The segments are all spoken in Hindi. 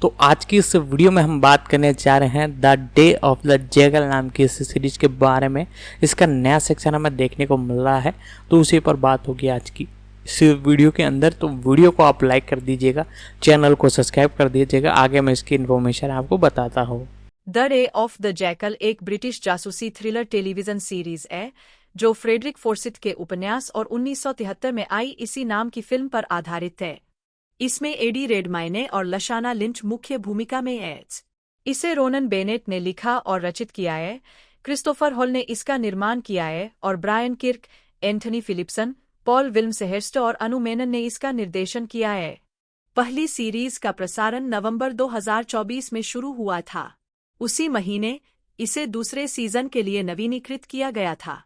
तो आज की इस वीडियो में हम बात करने जा रहे हैं the day of the jackal नाम की इस सीरीज के बारे में। इसका नया सेक्शन हमें देखने को मिल रहा है, तो उसी पर बात होगी आज की इस वीडियो के अंदर। तो वीडियो को आप लाइक कर दीजिएगा, चैनल को सब्सक्राइब कर दीजिएगा, आगे मैं इसकी इन्फॉर्मेशन आपको बताता हूँ। The day of the jackal एक ब्रिटिश जासूसी थ्रिलर टेलीविजन सीरीज है जो फ्रेडरिक फोर्सिथ के उपन्यास और 1973 में आई इसी नाम की फिल्म पर आधारित है। इसमें एडी रेडमाइने और लशाना लिंच मुख्य भूमिका में हैं। इसे रोनन बेनेट ने लिखा और रचित किया है। क्रिस्टोफर हॉल ने इसका निर्माण किया है और ब्रायन किर्क, एंथनी फिलिप्सन, पॉल विल्म्सहेर्स्ट और अनु मेनन ने इसका निर्देशन किया है। पहली सीरीज का प्रसारण नवंबर 2024 में शुरू हुआ था। उसी महीने इसे दूसरे सीजन के लिए नवीनीकृत किया गया था।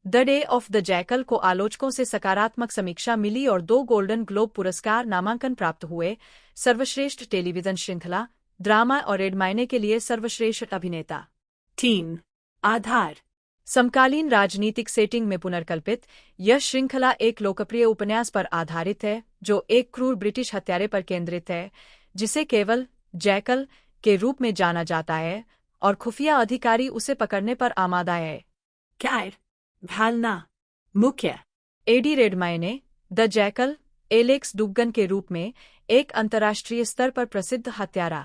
The day of the jackal को आलोचकों से सकारात्मक समीक्षा मिली और 2 गोल्डन ग्लोब पुरस्कार नामांकन प्राप्त हुए। सर्वश्रेष्ठ टेलीविजन श्रृंखला, ड्रामा और रेडमाइने के लिए सर्वश्रेष्ठ अभिनेता। 3 आधार समकालीन राजनीतिक सेटिंग में पुनर्कल्पित, यह श्रृंखला एक लोकप्रिय उपन्यास पर आधारित है जो एक क्रूर ब्रिटिश हत्यारे पर केंद्रित है जिसे केवल जैकल के रूप में जाना जाता है और खुफिया अधिकारी उसे पकड़ने पर आमादा है। भालना मुख्य AD रेडमाइने the jackal, Alex Dugan के रूप में एक अंतर्राष्ट्रीय स्तर पर प्रसिद्ध हत्यारा।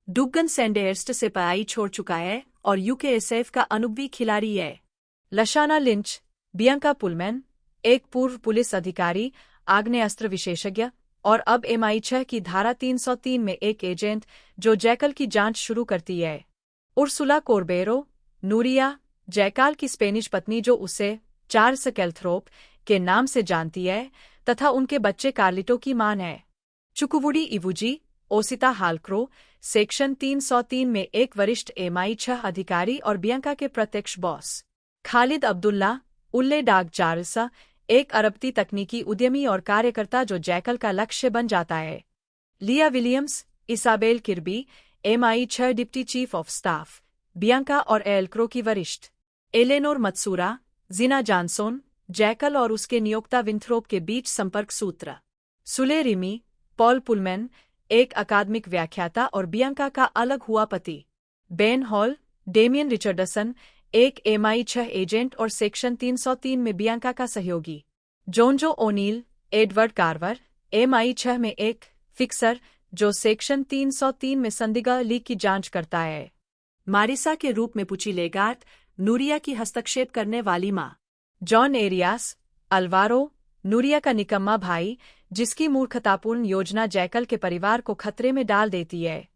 डुगन सैंडहर्स्ट से पढ़ाई छोड़ चुका है और यूकेएसएफ का अनुभवी खिलाड़ी है। लशाना लिंच, बियांका पुलमैन, एक पूर्व पुलिस अधिकारी, आग्नेयास्त्र विशेषज्ञ और अब MI6 की धारा 303 में एक एजेंट जो जैकल की जांच शुरू करती है। उर्सुला कोर्बेरो, नूरिया, जैकाल की स्पेनिश पत्नी जो उसे चार्ल्स कैल्थरोप के नाम से जानती है तथा उनके बच्चे कार्लिटो की मां है। चुकुवुडी इवुजी, ओसिता हालक्रो, सेक्शन 303 में एक वरिष्ठ MI6 अधिकारी और बियांका के प्रत्यक्ष बॉस। खालिद अब्दुल्ला, उल्ले डाग चार्ल्स, एक अरबती तकनीकी उद्यमी और कार्यकर्ता जो जैकल का लक्ष्य बन जाता है। Leah Williams, Isabel Kirby, MI6 deputy chief of staff, Bianca और एल्क्रो की वरिष्ठ। एलेनोर मत्सूरा, जिना जानसोन, जैकल और उसके नियोक्ता विंथ्रोप के बीच संपर्क सूत्र। सुले रिमी, पॉल पुलमैन, एक अकादमिक व्याख्याता और बियांका का अलग हुआ पति। बेन हॉल, डेमियन रिचर्डसन, एक MI6 एजेंट और सेक्शन 303 में बियांका का सहयोगी। जोन्जो ओनील, एडवर्ड कार्वर, MI6 में एक फिक्सर जो सेक्शन 303 में संदिग्ध लीक की जांच करता है। मारिसा के रूप में पुची लेगार्ट, नूरिया की हस्तक्षेप करने वाली मां। जॉन एरियास, अल्वारो, नूरिया का निकम्मा भाई जिसकी मूर्खतापूर्ण योजना जैकल के परिवार को खतरे में डाल देती है।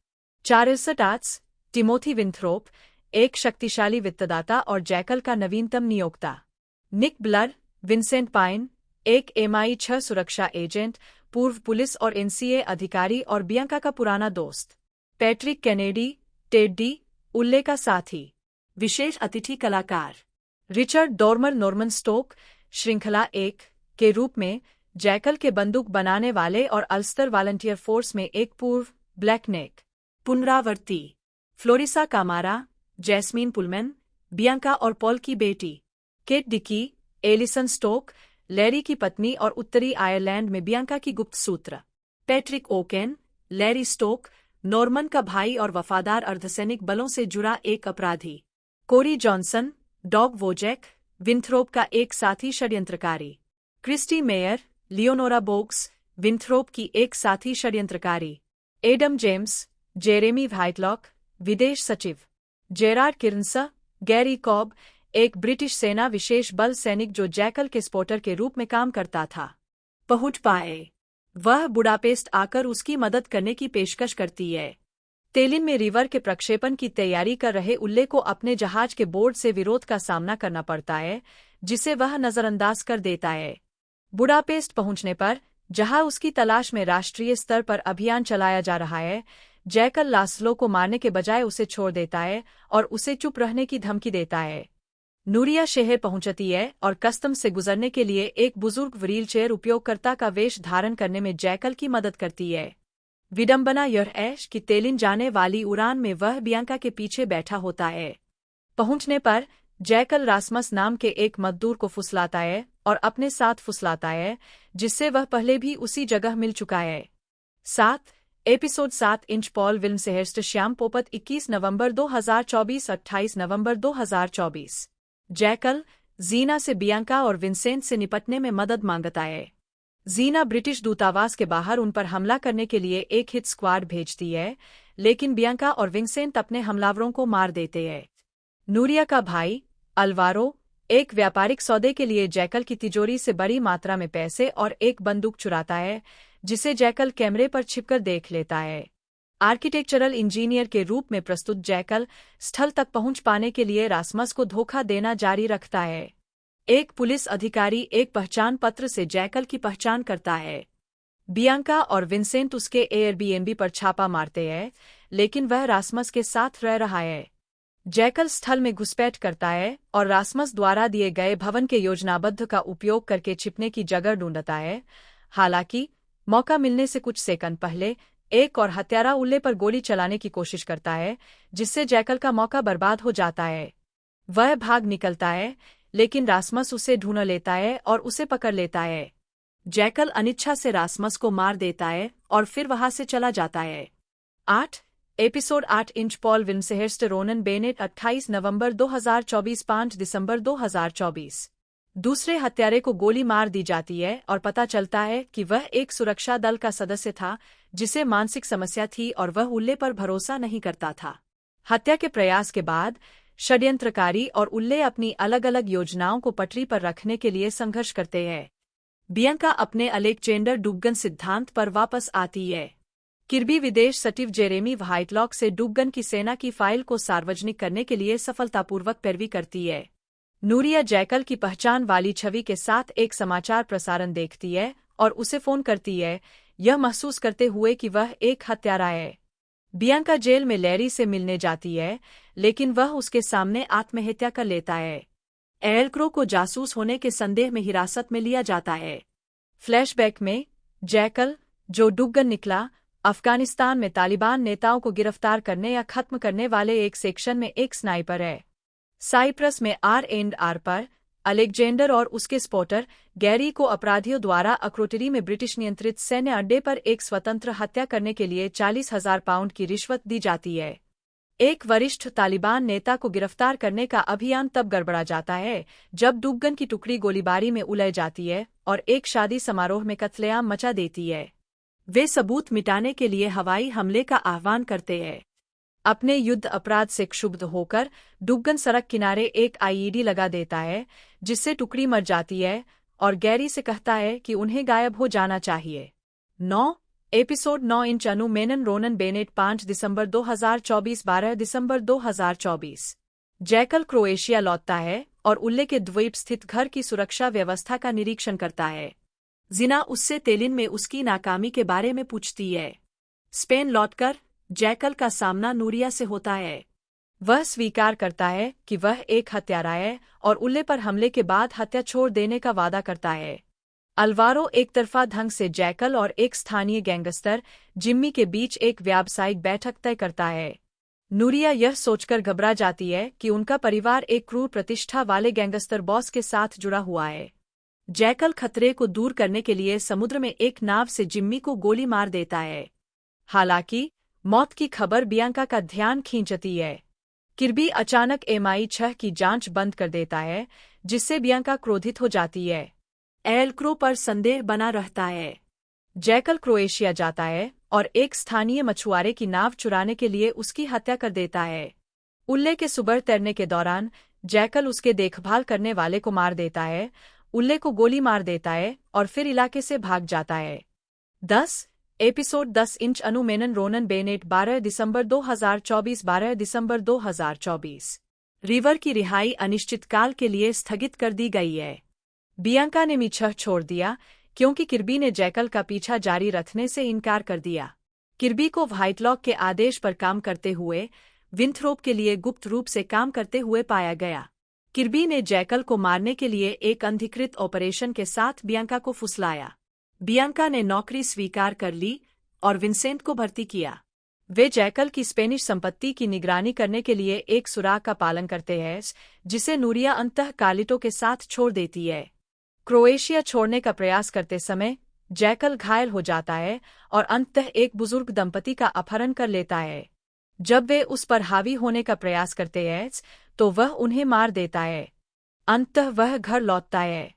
चार्ल्स टाट्स, टिमोथी विंथ्रोप, एक शक्तिशाली वित्तदाता और जैकल का नवीनतम नियोक्ता। निक ब्लर, विंसेंट पाइन, एक MI6 सुरक्षा एजेंट, पूर्व पुलिस और NCA अधिकारी और बियांका का पुराना दोस्त। पैट्रिक कैनेडी, टेड्डी, उल्ले का साथी। विशेष अतिथि कलाकार रिचर्ड डॉर्मर, नॉर्मन स्टोक, श्रृंखला 1 के रूप में जैकल के बंदूक बनाने वाले और अल्स्टर वॉलंटियर फोर्स में एक पूर्व ब्लैकनेक। पुनरावर्ती Florisa Camara, Jasmine Pullman, Bianca और पॉल की बेटी। Kate Dickie, Alison Stoke, Larry की पत्नी और उत्तरी आयरलैंड में बियांका की गुप्त सूत्र। Patrick O'Kane, Larry Stoke, Norman का भाई और वफादार अर्धसैनिक बलों से जुड़ा एक अपराधी। कोरी जॉनसन, डॉग वोजैक, विंथ्रोप का एक साथी षड्यंत्रकारी। क्रिस्टी मेयर, लियोनोरा बोग्स, विंथ्रोप की एक साथी षड्यंत्रकारी। एडम जेम्स, जेरेमी व्हाइटलॉक, विदेश सचिव। जेरार्ड किर्न्स, गैरी कॉब, एक ब्रिटिश सेना विशेष बल सैनिक जो जैकल के स्पॉटर के रूप में काम करता था। पहुंच पाए, वह बुडापेस्ट आकर उसकी मदद करने की पेशकश करती है। तेलिन में रिवर के प्रक्षेपण की तैयारी कर रहे उल्ले को अपने जहाज के बोर्ड से विरोध का सामना करना पड़ता है जिसे वह नजरअंदाज कर देता है। बुडापेस्ट पहुंचने पर, जहां उसकी तलाश में राष्ट्रीय स्तर पर अभियान चलाया जा रहा है, जैकल लास्लो को मारने के बजाय उसे छोड़ देता है और उसे चुप रहने की धमकी देता है। नूरिया शहर पहुंचती है और कस्टम से गुजरने के लिए एक बुजुर्ग व्हीलचेयर उपयोगकर्ता का वेश धारण करने में जैकल की मदद करती है। विडंबना यह है कि तेलिन जाने वाली उड़ान में वह बियांका के पीछे बैठा होता है। पहुंचने पर जैकल रासमस नाम के एक मजदूर को फुसलाता है और अपने साथ फुसलाता है जिससे वह पहले भी उसी जगह मिल चुका है। 7 एपिसोड 7 इंच पॉल विल्मसेहर्स्ट श्याम पोपट 21 नवंबर 2024 28 नवंबर 2024 जैकल जीना से बियांका और विंसेंट से निपटने में मदद मांगता है। जीना ब्रिटिश दूतावास के बाहर उन पर हमला करने के लिए एक हिट स्क्वाड भेजती है, लेकिन बियांका और विंसेंट अपने हमलावरों को मार देते हैं। नूरिया का भाई अल्वारो एक व्यापारिक सौदे के लिए जैकल की तिजोरी से बड़ी मात्रा में पैसे और एक बंदूक चुराता है, जिसे जैकल कैमरे पर छिपकर देख लेता है। आर्किटेक्चरल इंजीनियर के रूप में प्रस्तुत जैकल स्थल तक पहुंच पाने के लिए रासमस को धोखा देना जारी रखता है। एक पुलिस अधिकारी एक पहचान पत्र से जैकल की पहचान करता है। बियांका और विंसेंट उसके एयरबीएनबी पर छापा मारते हैं, लेकिन वह रासमस के साथ रह रहा है। जैकल स्थल में घुसपैठ करता है और रासमस द्वारा दिए गए भवन के योजनाबद्ध का उपयोग करके छिपने की जगह ढूंढता है। हालांकि मौका मिलने से कुछ सेकंड पहले एक और हत्यारा उल्ले पर गोली चलाने की कोशिश करता है, जिससे जैकल का मौका बर्बाद हो जाता है। वह भाग निकलता है, लेकिन रासमस उसे ढूंढ लेता है और उसे पकड़ लेता है। जैकल अनिच्छा से रासमस को मार देता है और फिर वहां से चला जाता है। 8 episode 8 inch Paul Wilmshurst Ronan Bennett 28 नवंबर 2024 5 दिसंबर 2024 दूसरे हत्यारे को गोली मार दी जाती है और पता चलता है कि वह एक सुरक्षा दल का सदस्य था, जिसे मानसिक समस्या थी और वह उल्ले पर भरोसा नहीं करता था। हत्या के प्रयास के बाद षड्यंत्रकारी और उल्ले अपनी अलग अलग योजनाओं को पटरी पर रखने के लिए संघर्ष करते हैं। बियांका अपने अलेक्जेंडर डुगन सिद्धांत पर वापस आती है। किर्बी विदेश सचिव जेरेमी व्हाइटलॉक से डुगन की सेना की फाइल को सार्वजनिक करने के लिए सफलतापूर्वक पैरवी करती है। नूरिया जैकल की पहचान वाली छवि के साथ एक समाचार प्रसारण देखती है और उसे फोन करती है, यह महसूस करते हुए कि वह एक हत्यारा है। बियांका जेल में लैरी से मिलने जाती है, लेकिन वह उसके सामने आत्महत्या कर लेता है। एल्क्रो को जासूस होने के संदेह में हिरासत में लिया जाता है। फ्लैशबैक में जैकल, जो डुगन निकला, अफगानिस्तान में तालिबान नेताओं को गिरफ्तार करने या खत्म करने वाले एक सेक्शन में एक स्नाइपर है। साइप्रस में R&R पर अलेक्जेंडर और उसके स्पॉटर गैरी को अपराधियों द्वारा अक्रोटरी में ब्रिटिश नियंत्रित सैन्य अड्डे पर एक स्वतंत्र हत्या करने के लिए 40,000 पाउंड की रिश्वत दी जाती है। एक वरिष्ठ तालिबान नेता को गिरफ्तार करने का अभियान तब गड़बड़ा जाता है जब डुगन की टुकड़ी गोलीबारी में उलझ जाती है और एक शादी समारोह में कत्लेआम मचा देती है। वे सबूत मिटाने के लिए हवाई हमले का आह्वान करते हैं। अपने युद्ध अपराध से क्षुब्ध होकर डुगन सड़क किनारे एक IED लगा देता है, जिससे टुकड़ी मर जाती है और गैरी से कहता है कि उन्हें गायब हो जाना चाहिए। 9 एपिसोड 9 इंच अनु मेनन रोनन बेनेट 5 दिसंबर 2024 12 दिसंबर 2024 जैकल क्रोएशिया लौटता है और उल्ले के द्वीप स्थित घर की सुरक्षा व्यवस्था का निरीक्षण करता है। जिना उससे तेलिन में उसकी नाकामी के बारे में पूछती है। स्पेन लौटकर जैकल का सामना नूरिया से होता है। वह स्वीकार करता है कि वह एक हत्यारा है और उल्ले पर हमले के बाद हत्या छोड़ देने का वादा करता है। अल्वारो एक तरफा ढंग से जैकल और एक स्थानीय गैंगस्टर जिम्मी के बीच एक व्यावसायिक बैठक तय करता है। नूरिया यह सोचकर घबरा जाती है कि उनका परिवार एक क्रूर प्रतिष्ठा वाले गैंगस्टर बॉस के साथ जुड़ा हुआ है। जैकल खतरे को दूर करने के लिए समुद्र में एक नाव से जिम्मी को गोली मार देता है। हालांकि मौत की खबर बियांका का ध्यान खींचती है। किर्बी अचानक MI6 की जांच बंद कर देता है, जिससे बियांका क्रोधित हो जाती है। एल्क्रो पर संदेह बना रहता है। जैकल क्रोएशिया जाता है और एक स्थानीय मछुआरे की नाव चुराने के लिए उसकी हत्या कर देता है। उल्ले के सुबह तैरने के दौरान जैकल उसके देखभाल करने वाले को मार देता है, उल्ले को गोली मार देता है और फिर इलाके से भाग जाता है। 10 एपिसोड 10 इंच अनु मेनन रोनन बेनेट 12 दिसंबर 2024 12 दिसंबर 2024 रिवर की रिहाई अनिश्चितकाल के लिए स्थगित कर दी गई है। बियांका ने MI6 छोड़ दिया क्योंकि किर्बी ने जैकल का पीछा जारी रखने से इनकार कर दिया। किर्बी को व्हाइटलॉक के आदेश पर काम करते हुए विंथरोप के लिए गुप्त रूप से काम करते हुए पाया गया। किर्बी ने जैकल को मारने के लिए एक अनधिकृत ऑपरेशन के साथ बियांका को फुसलाया। बियांका ने नौकरी स्वीकार कर ली और विंसेंट को भर्ती किया। वे जैकल की स्पेनिश संपत्ति की निगरानी करने के लिए एक सुराग का पालन करते हैं, जिसे नूरिया अंतः कार्लिटो के साथ छोड़ देती है। क्रोएशिया छोड़ने का प्रयास करते समय जैकल घायल हो जाता है और अंततः एक बुजुर्ग दंपति का अपहरण कर लेता है। जब वे उस पर हावी होने का प्रयास करते हैं तो वह उन्हें मार देता है। अंततः वह घर लौटता है।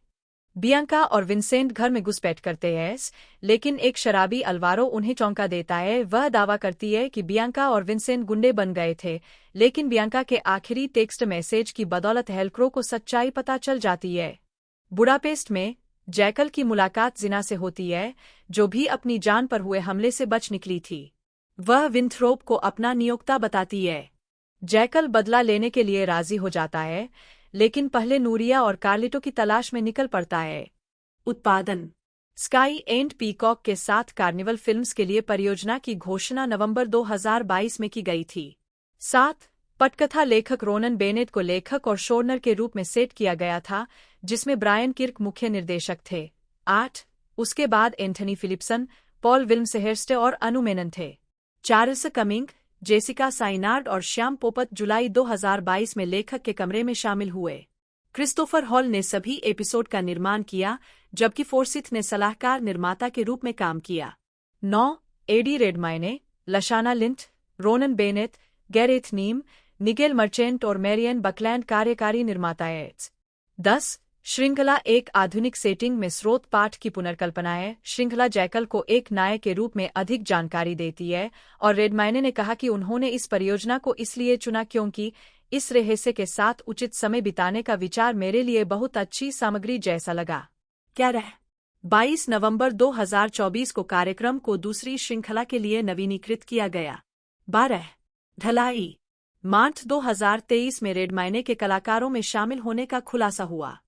बियांका और विंसेंट घर में घुसपैठ करते हैं, लेकिन एक शराबी अल्वारो उन्हें चौंका देता है। वह दावा करती है कि बियांका और विंसेंट गुंडे बन गए थे, लेकिन बियांका के आखिरी टेक्स्ट मैसेज की बदौलत हेल्क्रो को सच्चाई पता चल जाती है। बुडापेस्ट में जैकल की मुलाकात जिना से होती है, जो भी अपनी जान पर हुए हमले से बच निकली थी। वह विंथ्रोप को अपना नियोक्ता बताती है। जैकल बदला लेने के लिए राजी हो जाता है, लेकिन पहले नूरिया और कार्लिटो की तलाश में निकल पड़ता है। उत्पादन स्काई एंड पीकॉक के साथ कार्निवल फिल्म्स के लिए परियोजना की घोषणा नवंबर 2022 में की गई थी। 7 पटकथा लेखक रोनन बेनेट को लेखक और शोरनर के रूप में सेट किया गया था, जिसमें ब्रायन किर्क मुख्य निर्देशक थे। 8 उसके बाद एंथनी फिलिप्सन, पॉल विल्मसेहर्स्ट और अनु मेनन थे। चार्ल्स कमिंग, जेसिका साइनार्ड और श्याम पोपट जुलाई 2022 में लेखक के कमरे में शामिल हुए। क्रिस्टोफर हॉल ने सभी एपिसोड का निर्माण किया, जबकि फोर्सिथ ने सलाहकार निर्माता के रूप में काम किया। 9 Eddie Redmayne, Lashana Lynch, Ronan Bennett, Gareth Neame, Nigel Marchant और मैरियन बकलैंड कार्यकारी निर्माता हैं। 10 श्रृंखला एक आधुनिक सेटिंग में स्रोत पाठ की पुनर्कल्पना है। श्रृंखला जैकल को एक नायक के रूप में अधिक जानकारी देती है, और रेडमाइने ने कहा कि उन्होंने इस परियोजना को इसलिए चुना क्योंकि इस रहस्य के साथ उचित समय बिताने का विचार मेरे लिए बहुत अच्छी सामग्री जैसा लगा। क्या रह 22 नवंबर 2024 को कार्यक्रम को दूसरी श्रृंखला के लिए नवीनीकृत किया गया। 12 ढलाई मार्च 2023 में रेडमाइने के कलाकारों में शामिल होने का खुलासा हुआ।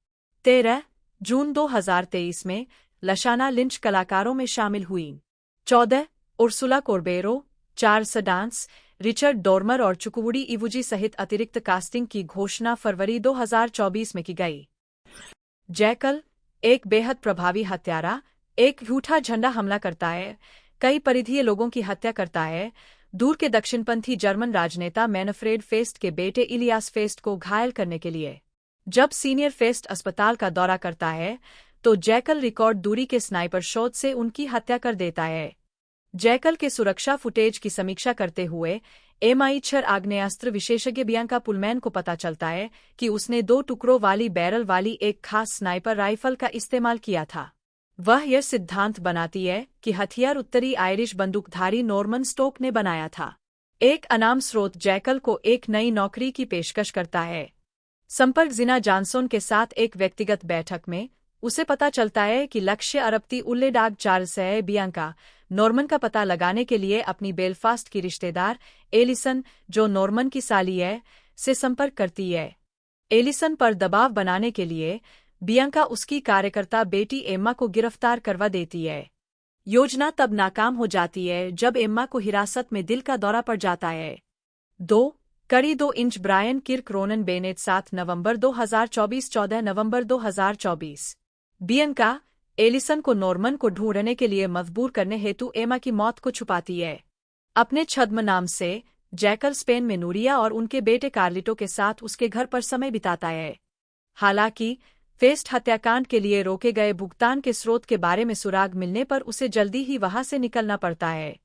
13 जून 2023 में लशाना लिंच कलाकारों में शामिल हुई। 14 उर्सुला कोर्बेरो, चार्ल्स डांस, रिचर्ड डोर्मर और चुकुवुडी इवुजी सहित अतिरिक्त कास्टिंग की घोषणा फरवरी 2024 में की गई। जैकल एक बेहद प्रभावी हत्यारा, एक झूठा झंडा हमला करता है, कई परिधीय लोगों की हत्या करता है। दूर के दक्षिणपंथी जर्मन राजनेता मैनफ्रेड फेस्ट के बेटे इलियास फेस्ट को घायल करने के लिए जब सीनियर फेस्ट अस्पताल का दौरा करता है, तो जैकल रिकॉर्ड दूरी के स्नाइपर शॉट से उनकी हत्या कर देता है। जैकल के सुरक्षा फुटेज की समीक्षा करते हुए MI6 आग्नेयास्त्र विशेषज्ञ बियांका पुलमैन को पता चलता है कि उसने 2 टुकड़ों वाली बैरल वाली एक खास स्नाइपर राइफल का इस्तेमाल किया था। वह यह सिद्धांत बनाती है कि हथियार उत्तरी आयरिश बंदूकधारी नॉर्मन स्टोक ने बनाया था। एक अनाम स्रोत जैकल को एक नई नौकरी की पेशकश करता है। संपर्क जिना जॉनसन के साथ एक व्यक्तिगत बैठक में उसे पता चलता है कि लक्ष्य अरबती उल्लेडाग चार्ल्स है। बियांका नॉर्मन का पता लगाने के लिए अपनी बेलफास्ट की रिश्तेदार एलिसन, जो नॉर्मन की साली है, से संपर्क करती है। एलिसन पर दबाव बनाने के लिए बियांका उसकी कार्यकर्ता बेटी एम्मा को गिरफ्तार करवा देती है। योजना तब नाकाम हो जाती है जब एम्मा को हिरासत में दिल का दौरा पड़ जाता है। 2 कड़ी 2 inch Brian Kirk Ronan Bennett 7 नवंबर 2024 14 नवंबर 2024 बियांका एलिसन को नॉर्मन को ढूंढने के लिए मजबूर करने हेतु एमा की मौत को छुपाती है। अपने छद्म नाम से जैकल स्पेन में नूरिया और उनके बेटे कार्लिटो के साथ उसके घर पर समय बिताता है। हालांकि फेस्ट हत्याकांड के लिए रोके गए भुगतान के स्रोत के बारे में सुराग मिलने पर उसे जल्दी ही वहां से निकलना पड़ता है।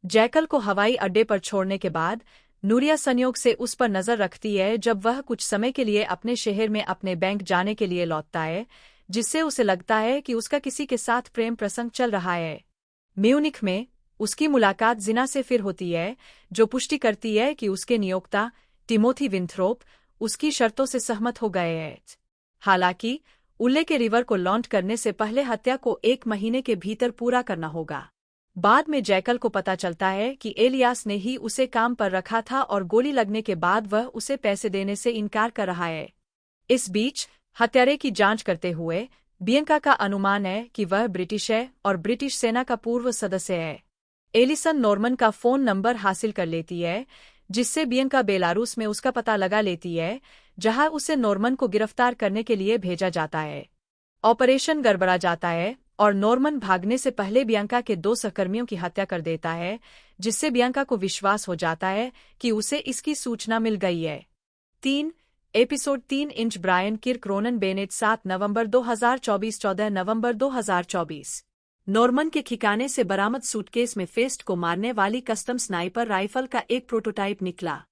जैकल को हवाई अड्डे पर छोड़ने के बाद नूरिया संयोग से उस पर नजर रखती है जब वह कुछ समय के लिए अपने शहर में अपने बैंक जाने के लिए लौटता है, जिससे उसे लगता है कि उसका किसी के साथ प्रेम प्रसंग चल रहा है। म्यूनिख में उसकी मुलाकात जिना से फिर होती है, जो पुष्टि करती है कि उसके नियोक्ता टिमोथी विंथ्रोप उसकी शर्तों से सहमत हो गए हैं। हालांकि उल्ले के रिवर को लॉन्च करने से पहले हत्या को 1 महीने के भीतर पूरा करना होगा। बाद में जैकल को पता चलता है कि एलियास ने ही उसे काम पर रखा था और गोली लगने के बाद वह उसे पैसे देने से इनकार कर रहा है। इस बीच हत्यारे की जांच करते हुए बियांका का अनुमान है कि वह ब्रिटिश है और ब्रिटिश सेना का पूर्व सदस्य है। एलिसन नॉर्मन का फोन नंबर हासिल कर लेती है, जिससे बियांका बेलारूस में उसका पता लगा लेती है, जहां उसे नॉर्मन को गिरफ्तार करने के लिए भेजा जाता है। ऑपरेशन गड़बड़ा जाता है और नॉर्मन भागने से पहले बियांका के 2 सहकर्मियों की हत्या कर देता है, जिससे बियांका को विश्वास हो जाता है कि उसे इसकी सूचना मिल गई है। 3 episode 3 inch Brian Kirk Ronan Bennett 7 नवंबर 2024 14 नवंबर 2024 नॉर्मन के ठिकाने से बरामद सूटकेस में फेस्ट को मारने वाली कस्टम स्नाइपर राइफल का एक प्रोटोटाइप निकला।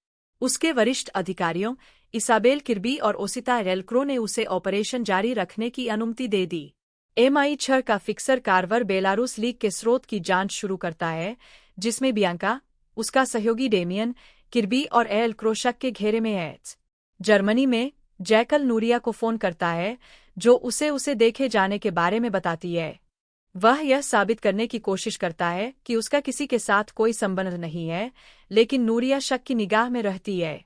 उसके वरिष्ठ अधिकारियों इसाबेल किर्बी और ओसिता रेलक्रो ने उसे ऑपरेशन जारी रखने की अनुमति दे दी। MI6 का फिक्सर कार्वर बेलारूस लीक के स्रोत की जांच शुरू करता है, जिसमें बियांका, उसका सहयोगी डेमियन, किर्बी और एल क्रोशक के घेरे में है। जर्मनी में जैकल नूरिया को फोन करता है, जो उसे देखे जाने के बारे में बताती है। वह यह साबित करने की कोशिश करता है कि उसका किसी के साथ कोई संबंध नहीं है, लेकिन नूरिया शक की निगाह में रहती है।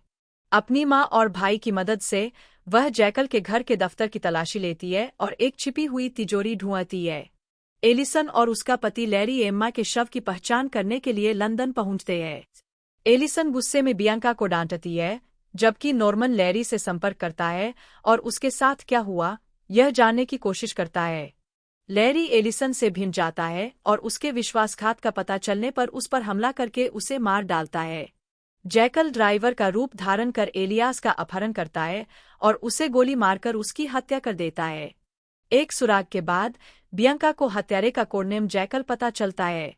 अपनी माँ और भाई की मदद से वह जैकल के घर के दफ्तर की तलाशी लेती है और एक छिपी हुई तिजोरी ढूंढती है। एलिसन और उसका पति लैरी एम्मा के शव की पहचान करने के लिए लंदन पहुंचते हैं। एलिसन गुस्से में बियांका को डांटती है, जबकि नॉर्मन लैरी से संपर्क करता है और उसके साथ क्या हुआ यह जानने की कोशिश करता है। लैरी एलिसन से भिड़ जाता है और उसके विश्वासघात का पता चलने पर उस पर हमला करके उसे मार डालता है। जैकल ड्राइवर का रूप धारण कर एलियास का अपहरण करता है और उसे गोली मारकर उसकी हत्या कर देता है। एक सुराग के बाद बियांका को हत्यारे का कोडनेम जैकल पता चलता है।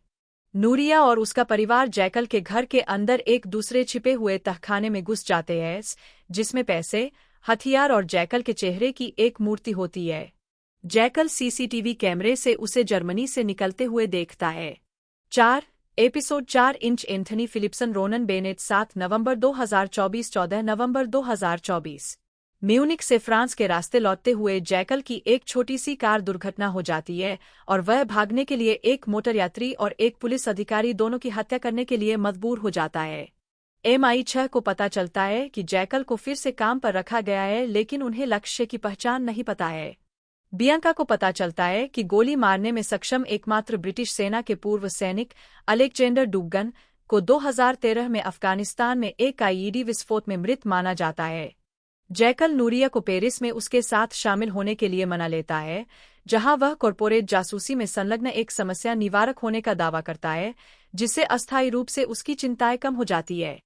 नूरिया और उसका परिवार जैकल के घर के अंदर एक दूसरे छिपे हुए तहखाने में घुस जाते हैं, जिसमें पैसे, हथियार और जैकल के चेहरे की एक मूर्ति होती है। जैकल सीसीटीवी कैमरे से उसे जर्मनी से निकलते हुए देखता है। 4 4 इंच एंथनी फिलिप्सन रोनन बेनेट 7 नवंबर 2024 14 नवंबर 2024 म्यूनिख से फ्रांस के रास्ते लौटते हुए जैकल की एक छोटी सी कार दुर्घटना हो जाती है और वह भागने के लिए एक मोटर यात्री और एक पुलिस अधिकारी दोनों की हत्या करने के लिए मजबूर हो जाता है। MI6 को पता चलता है कि जैकल को फिर से काम पर रखा गया है, लेकिन उन्हें लक्ष्य की पहचान नहीं पता है। बियांका को पता चलता है कि गोली मारने में सक्षम एकमात्र ब्रिटिश सेना के पूर्व सैनिक अलेक्जेंडर डुगन को 2013 में अफगानिस्तान में एक IED विस्फोट में मृत माना जाता है। जैकल नूरिया को पेरिस में उसके साथ शामिल होने के लिए मना लेता है, जहां वह कॉर्पोरेट जासूसी में संलग्न एक समस्या निवारक होने का दावा करता है, जिससे अस्थायी रूप से उसकी चिंताएं कम हो जाती है।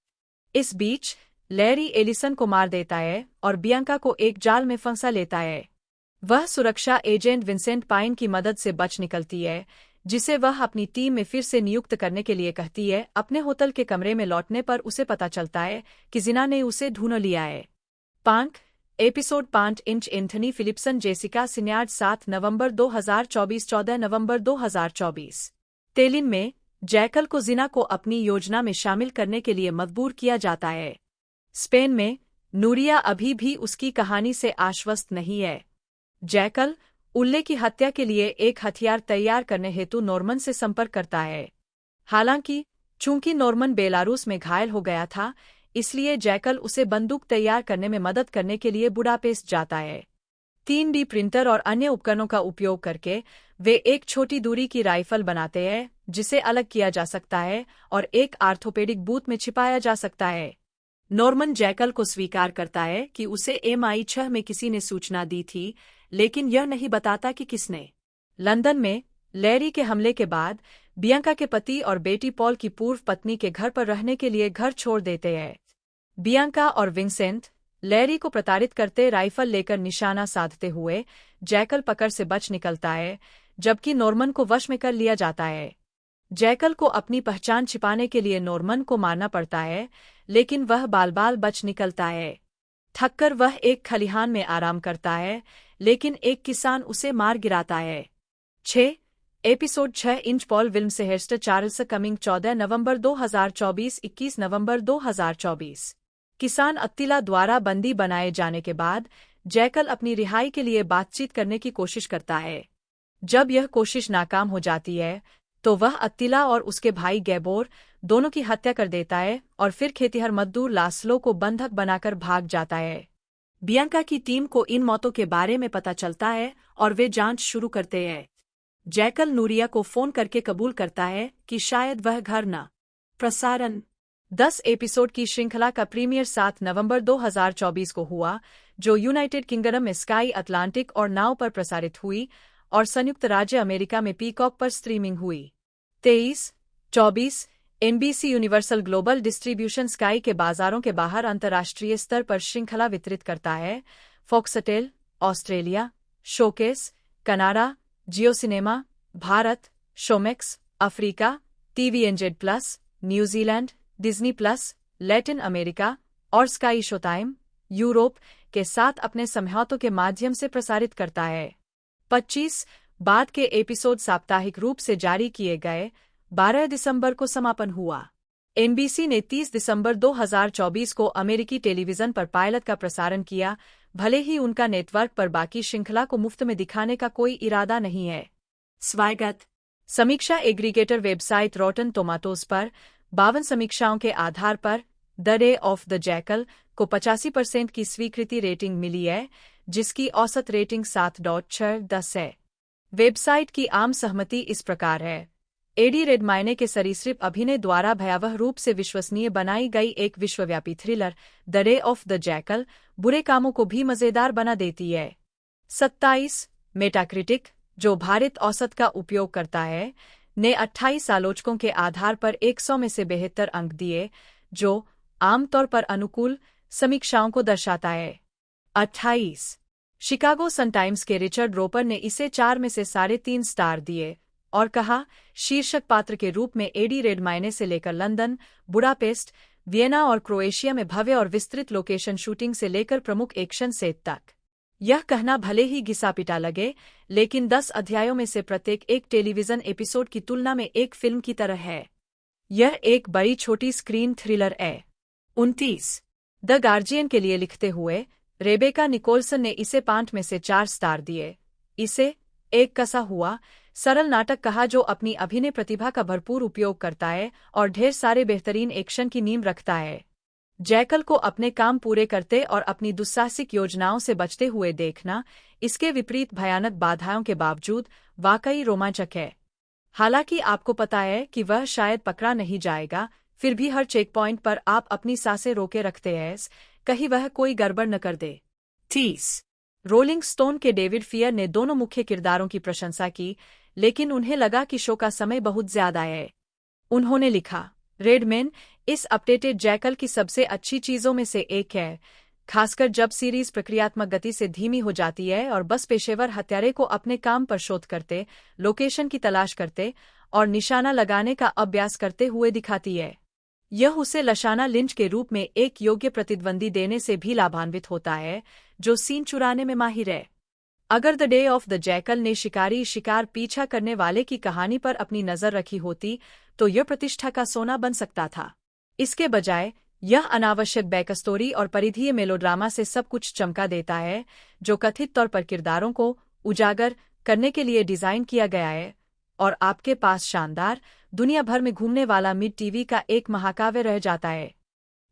इस बीच लैरी एलिसन को मार देता है और बियांका को एक जाल में फंसा लेता है। वह सुरक्षा एजेंट विंसेंट पाइन की मदद से बच निकलती है, जिसे वह अपनी टीम में फिर से नियुक्त करने के लिए कहती है। अपने होटल के कमरे में लौटने पर उसे पता चलता है कि जिना ने उसे ढूंढ लिया है। 5 इंच एंथनी फिलिप्सन जेसिका सिन्यार्ड 7 नवंबर 2024 14 नवंबर 2024 तेलिन में जैकल को जिना को अपनी योजना में शामिल करने के लिए मजबूर किया जाता है। स्पेन में नूरिया अभी भी उसकी कहानी से आश्वस्त नहीं है। जैकल उल्ले की हत्या के लिए एक हथियार तैयार करने हेतु नॉर्मन से संपर्क करता है। हालांकि चूंकि नॉर्मन बेलारूस में घायल हो गया था, इसलिए जैकल उसे बंदूक तैयार करने में मदद करने के लिए बुडापेस्ट जाता है। 3D प्रिंटर और अन्य उपकरणों का उपयोग करके वे एक छोटी दूरी की राइफल बनाते हैं, जिसे अलग किया जा सकता है और एक आर्थोपेडिक बूथ में छिपाया जा सकता है। नॉर्मन जैकल को स्वीकार करता है कि उसे MI6 में किसी ने सूचना दी थी, लेकिन यह नहीं बताता कि किसने। लंदन में लैरी के हमले के बाद बियांका के पति और बेटी पॉल की पूर्व पत्नी के घर पर रहने के लिए घर छोड़ देते हैं। बियांका और विंसेंट लैरी को प्रताड़ित करते राइफल लेकर निशाना साधते हुए जैकल पकड़ से बच निकलता है, जबकि नॉर्मन को वश में कर लिया जाता है। जैकल को अपनी पहचान छिपाने के लिए नॉर्मन को मारना पड़ता है, लेकिन वह बाल बच निकलता है। थककर वह एक खलिहान में आराम करता है, लेकिन एक किसान उसे मार गिराता है। 6 इंच पॉल विल्मसेहर्स्ट चार्ल्स कमिंग 14 नवंबर 2024 21 नवंबर 2024 किसान अत्तिला द्वारा बंदी बनाए जाने के बाद जैकल अपनी रिहाई के लिए बातचीत करने की कोशिश करता है। जब यह कोशिश नाकाम हो जाती है, तो वह अत्तिला और उसके भाई गैबोर दोनों की हत्या कर देता है और फिर खेतिहर मजदूर लास्लो को बंधक बनाकर भाग जाता है। बियांका की टीम को इन मौतों के बारे में पता चलता है और वे जांच शुरू करते हैं। जैकल नूरिया को फोन करके कबूल करता है कि शायद वह घर न। प्रसारण 10 एपिसोड की श्रृंखला का प्रीमियर 7 नवंबर 2024 को हुआ, जो यूनाइटेड किंगडम में स्काई अटलांटिक और नाउ पर प्रसारित हुई और संयुक्त राज्य अमेरिका में पीकॉक पर स्ट्रीमिंग हुई। 23-24 NBC universal global distribution sky के बाजारों के बाहर अंतर्राष्ट्रीय स्तर पर श्रृंखला वितरित करता है। Foxtel Australia, Showcase Canada, Jio Cinema Bharat, Showmax, Africa, TVNZ plus, New Zealand, Disney plus, Latin America और स्काई शोटाइम, यूरोप के साथ अपने समझौतों के माध्यम से प्रसारित करता है। 25 बाद के एपिसोड साप्ताहिक रूप से जारी किए गए। 12 दिसंबर को समापन हुआ। NBC ने 30 दिसंबर 2024 को अमेरिकी टेलीविजन पर पायलट का प्रसारण किया, भले ही उनका नेटवर्क पर बाकी श्रृंखला को मुफ्त में दिखाने का कोई इरादा नहीं है। स्वागत। समीक्षा एग्रीगेटर वेबसाइट रॉटन टोमाटोज पर 52 समीक्षाओं के आधार पर the day of the jackal को 85% की स्वीकृति रेटिंग मिली है, जिसकी औसत रेटिंग 7.6 है। वेबसाइट की आम सहमति इस प्रकार है। एडी रेडमाइने के सरीसृप अभिनय द्वारा भयावह रूप से विश्वसनीय बनाई गई एक विश्वव्यापी thriller the day of the jackal बुरे कामों को भी मजेदार बना देती है। 27 मेटाक्रिटिक, जो भारित औसत का उपयोग करता है, ने 28 आलोचकों के आधार पर 100 में से 72 अंक दिए, जो आमतौर पर अनुकूल समीक्षाओं को दर्शाता है। 28 शिकागो सन टाइम्स के रिचर्ड रोपर ने इसे 4 में से 3.5 स्टार दिए और कहा, शीर्षक पात्र के रूप में एडी रेडमाइने से लेकर लंदन, बुडापेस्ट, वियना और क्रोएशिया में भव्य और विस्तृत लोकेशन शूटिंग से लेकर प्रमुख एक्शन सेट तक। यह कहना भले ही घिसा-पिटा लगे, लेकिन 10 अध्यायों में से प्रत्येक एक टेलीविजन एपिसोड की तुलना में एक फिल्म की तरह है। यह एक बड़ी छोटी स्क्रीन थ्रिलर है। 29 द गार्जियन के लिए लिखते हुए रेबेका निकोलसन ने इसे 5 में से 4 स्टार दिए। इसे एक कसा हुआ सरल नाटक कहा जो अपनी अभिनय प्रतिभा का भरपूर उपयोग करता है और ढेर सारे बेहतरीन एक्शन की नींव रखता है। जैकल को अपने काम पूरे करते और अपनी दुस्साहसिक योजनाओं से बचते हुए देखना, इसके विपरीत भयानक बाधाओं के बावजूद, वाकई रोमांचक है। हालांकि आपको पता है कि वह शायद पकड़ा नहीं जाएगा, फिर भी हर चेक पॉइंट पर आप अपनी सांसें रोके रखते हैं, कहीं वह कोई गड़बड़ न कर दे। 30 रोलिंग स्टोन के डेविड फियर ने दोनों मुख्य किरदारों की प्रशंसा की, लेकिन उन्हें लगा कि शो का समय बहुत ज्यादा है। उन्होंने लिखा, रेडमैन इस अपडेटेड जैकल की सबसे अच्छी चीजों में से एक है, खासकर जब सीरीज प्रक्रियात्मक गति से धीमी हो जाती है और बस पेशेवर हत्यारे को अपने काम पर शोध करते, लोकेशन की तलाश करते और निशाना लगाने का अभ्यास करते हुए दिखाती है। यह उसे लशाना लिंच के रूप में एक योग्य प्रतिद्वंदी देने से भी लाभान्वित होता है, जो सीन चुराने में माहिर है। अगर the day of the jackal ने शिकार पीछा करने वाले की कहानी पर अपनी नजर रखी होती, तो यह प्रतिष्ठा का सोना बन सकता था। इसके बजाय यह अनावश्यक बैकस्टोरी और परिधीय मेलोड्रामा से सब कुछ चमका देता है, जो कथित तौर पर किरदारों को उजागर करने के लिए डिजाइन किया गया है, और आपके पास शानदार, दुनिया भर में घूमने वाला मिड टीवी का एक महाकाव्य रह जाता है।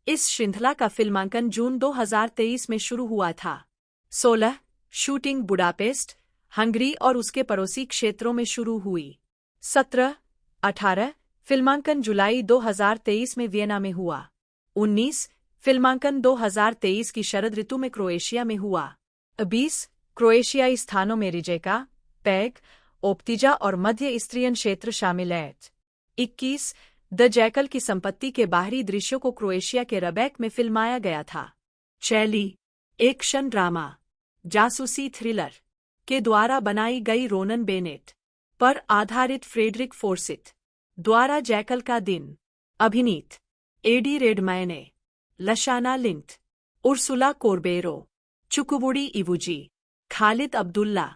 इस श्रृंखला का फिल्मांकन जून 2023 में शुरू हुआ था। 16 शूटिंग बुडापेस्ट, हंगरी और उसके पड़ोसी क्षेत्रों में शुरू हुई। 17-18 फिल्मांकन जुलाई 2023 में वियना में हुआ। 19 फिल्मांकन 2023 की शरद ऋतु में क्रोएशिया में हुआ। 20 क्रोएशियाई स्थानों में रिजेका, पैग, ओप्तिजा और मध्य इस्ट्रियन क्षेत्र शामिल हैं। 21 द जैकल की संपत्ति के बाहरी दृश्यों को क्रोएशिया के रबैक में फिल्माया गया था। शैली एक्शन ड्रामा जासूसी थ्रिलर के द्वारा बनाई गई रोनन बेनेट पर आधारित फ्रेडरिक फोर्सिथ द्वारा जैकल का दिन। अभिनीत Eddie Redmayne, Lashana Lynch, Ursula Corbero, Chukwudi Iwuji, Khalid Abdalla,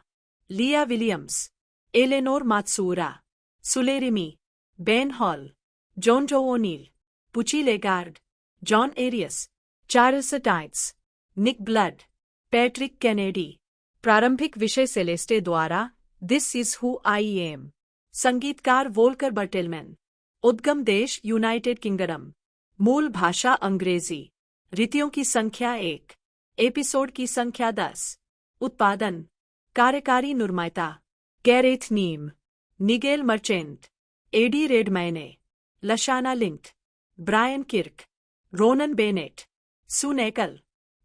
Lia Williams, Eleanor Matsuura, Sule Rimi, Ben Hall, Jonjo O'Neill, पुची लेगार्ड, जॉन एरियस, चार्ल्स टाइट्स, निक ब्लड, पैट्रिक कैनेडी। प्रारंभिक विषय सेलेस्टे द्वारा this is who I am. संगीतकार वोल्कर बर्टेलमैन। उद्गम देश यूनाइटेड किंगडम। मूल भाषा अंग्रेजी। रीतियों की संख्या 1। एपिसोड की संख्या 10। उत्पादन कार्यकारी निर्माता Gareth Neame, Nigel Marchant, Eddie Redmayne, Lashana Lynch, Brian Kirk, Ronan Bennett, सुनेकल,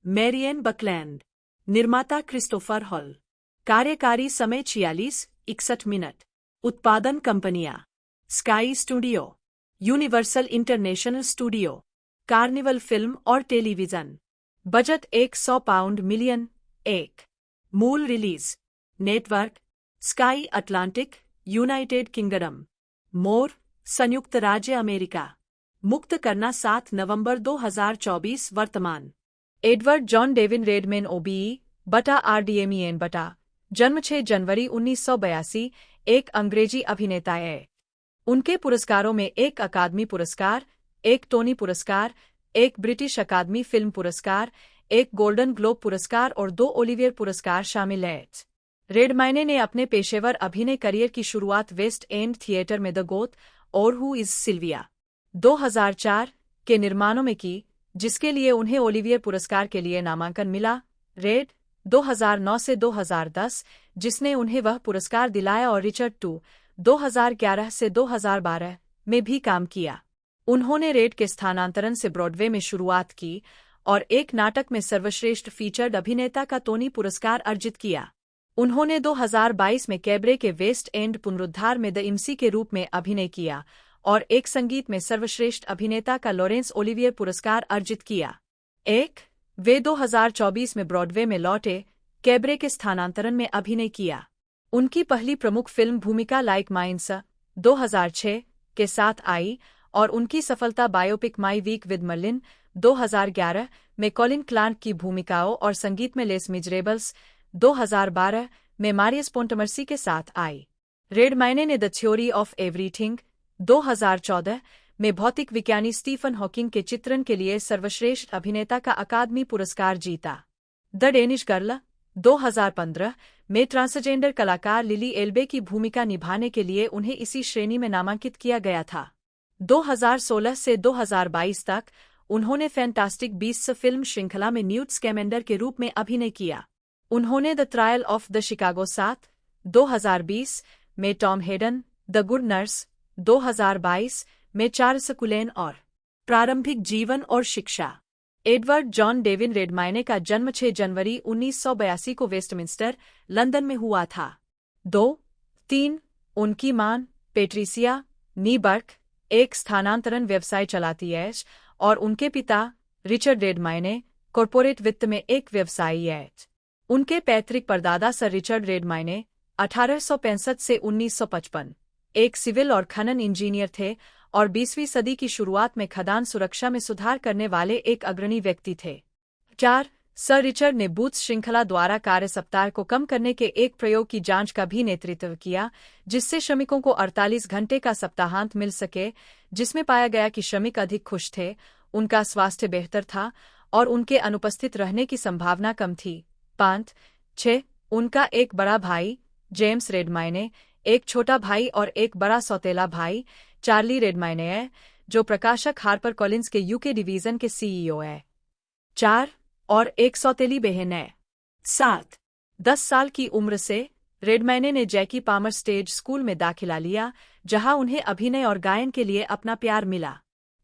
मैरियन बकलैंड। निर्माता क्रिस्टोफर हॉल। कार्यकारी समय 46-61 मिनट। उत्पादन कंपनियां Sky studio, Universal International studio, Carnival film और टेलीविजन। Budget £100 million. 1 मूल release network Sky Atlantic United Kingdom. मोर, संयुक्त राज्य अमेरिका। मुक्त करना 7 नवंबर 2024। वर्तमान। Edward John David Redmayne OBE बटा RDMEN बटा। जन्म 6 जनवरी 1982, एक अंग्रेजी अभिनेता है। उनके पुरस्कारों में एक अकादमी पुरस्कार, एक टोनी पुरस्कार, एक ब्रिटिश अकादमी फिल्म पुरस्कार, एक गोल्डन ग्लोब पुरस्कार और 2 ओलिवियर पुरस्कार शामिल हैं। रेडमाइने ने अपने पेशेवर अभिनय करियर की शुरुआत वेस्ट एंड थिएटर में द गोथ और हु इज सिल्विया 2004 के निर्माणों में की, जिसके लिए उन्हें ओलिवियर पुरस्कार के लिए नामांकन मिला। रेड 2009 से 2010, जिसने उन्हें वह पुरस्कार दिलाया, और रिचर्ड 2 2011 से 2012 में भी काम किया। उन्होंने रेड के स्थानांतरण से ब्रॉडवे में शुरुआत की और एक नाटक में सर्वश्रेष्ठ फीचर्ड अभिनेता का टोनी पुरस्कार अर्जित किया। उन्होंने 2022 में कैबरे के वेस्ट एंड पुनरुद्धार में द इम्सी के रूप में अभिनय किया और एक संगीत में सर्वश्रेष्ठ अभिनेता का लॉरेंस ओलिवियर पुरस्कार अर्जित किया। वे 2024 में ब्रॉडवे में लौटे, कैबरे के स्थानांतरण में अभिनय किया। उनकी पहली प्रमुख फिल्म भूमिका लाइक माइंड्स 2006 के साथ आई और उनकी सफलता biopic My Week with Marilyn 2011 में कॉलिन क्लार्क की भूमिकाओं और संगीत में लेस मिजरेबल्स 2012 में मारियस पोंटमर्सी के साथ आई। रेडमाइने ने द थ्योरी ऑफ एवरीथिंग 2014 में भौतिक विज्ञानी स्टीफन हॉकिंग के चित्रण के लिए सर्वश्रेष्ठ अभिनेता का अकादमी पुरस्कार जीता। द डेनिश गर्ल 2015 में ट्रांसजेंडर कलाकार लिली एल्बे की भूमिका निभाने के लिए उन्हें इसी श्रेणी में नामांकित किया गया था। 2016 से 2022 तक उन्होंने फैंटास्टिक बीस्ट्स फिल्म श्रृंखला में न्यूट स्कैमेंडर के रूप में अभिनय किया। उन्होंने the trial of the Chicago 7 2020 में Tom Hayden, the good nurse 2022 में चार्ल्स कुलेन और प्रारंभिक जीवन और शिक्षा। एडवर्ड जॉन डेविन रेडमाइने का जन्म 6 जनवरी 1982 को वेस्टमिंस्टर, लंदन में हुआ था। 3 उनकी मां पेट्रिसिया नी बर्क एक स्थानांतरण व्यवसाय चलाती है और उनके पिता रिचर्ड रेडमाइने कॉर्पोरेट वित्त में एक व्यवसायी है। उनके पैतृक परदादा सर रिचर्ड रेडमाइने 1865 से 1955 एक सिविल और खनन इंजीनियर थे और 20वीं सदी की शुरुआत में खदान सुरक्षा में सुधार करने वाले एक अग्रणी व्यक्ति थे। 4 सर रिचर्ड ने बूथ्स श्रृंखला द्वारा कार्य सप्ताह को कम करने के एक प्रयोग की जांच का भी नेतृत्व किया, जिससे श्रमिकों को 48 घंटे का सप्ताहांत मिल सके, जिसमें पाया गया कि श्रमिक अधिक खुश थे, उनका स्वास्थ्य बेहतर था और उनके अनुपस्थित रहने की संभावना कम थी। 5 उनका एक बड़ा भाई जेम्स रेडमाइने, एक छोटा भाई और एक बड़ा सौतेला भाई चार्ली रेडमाइने है, जो प्रकाशक हार्पर कॉलिंस के यूके डिवीजन के CEO है। 4 और एक सौतेली बहन है। 7 10 साल की उम्र से रेडमाइने ने जैकी पामर स्टेज स्कूल में दाखिला लिया, जहां उन्हें अभिनय और गायन के लिए अपना प्यार मिला।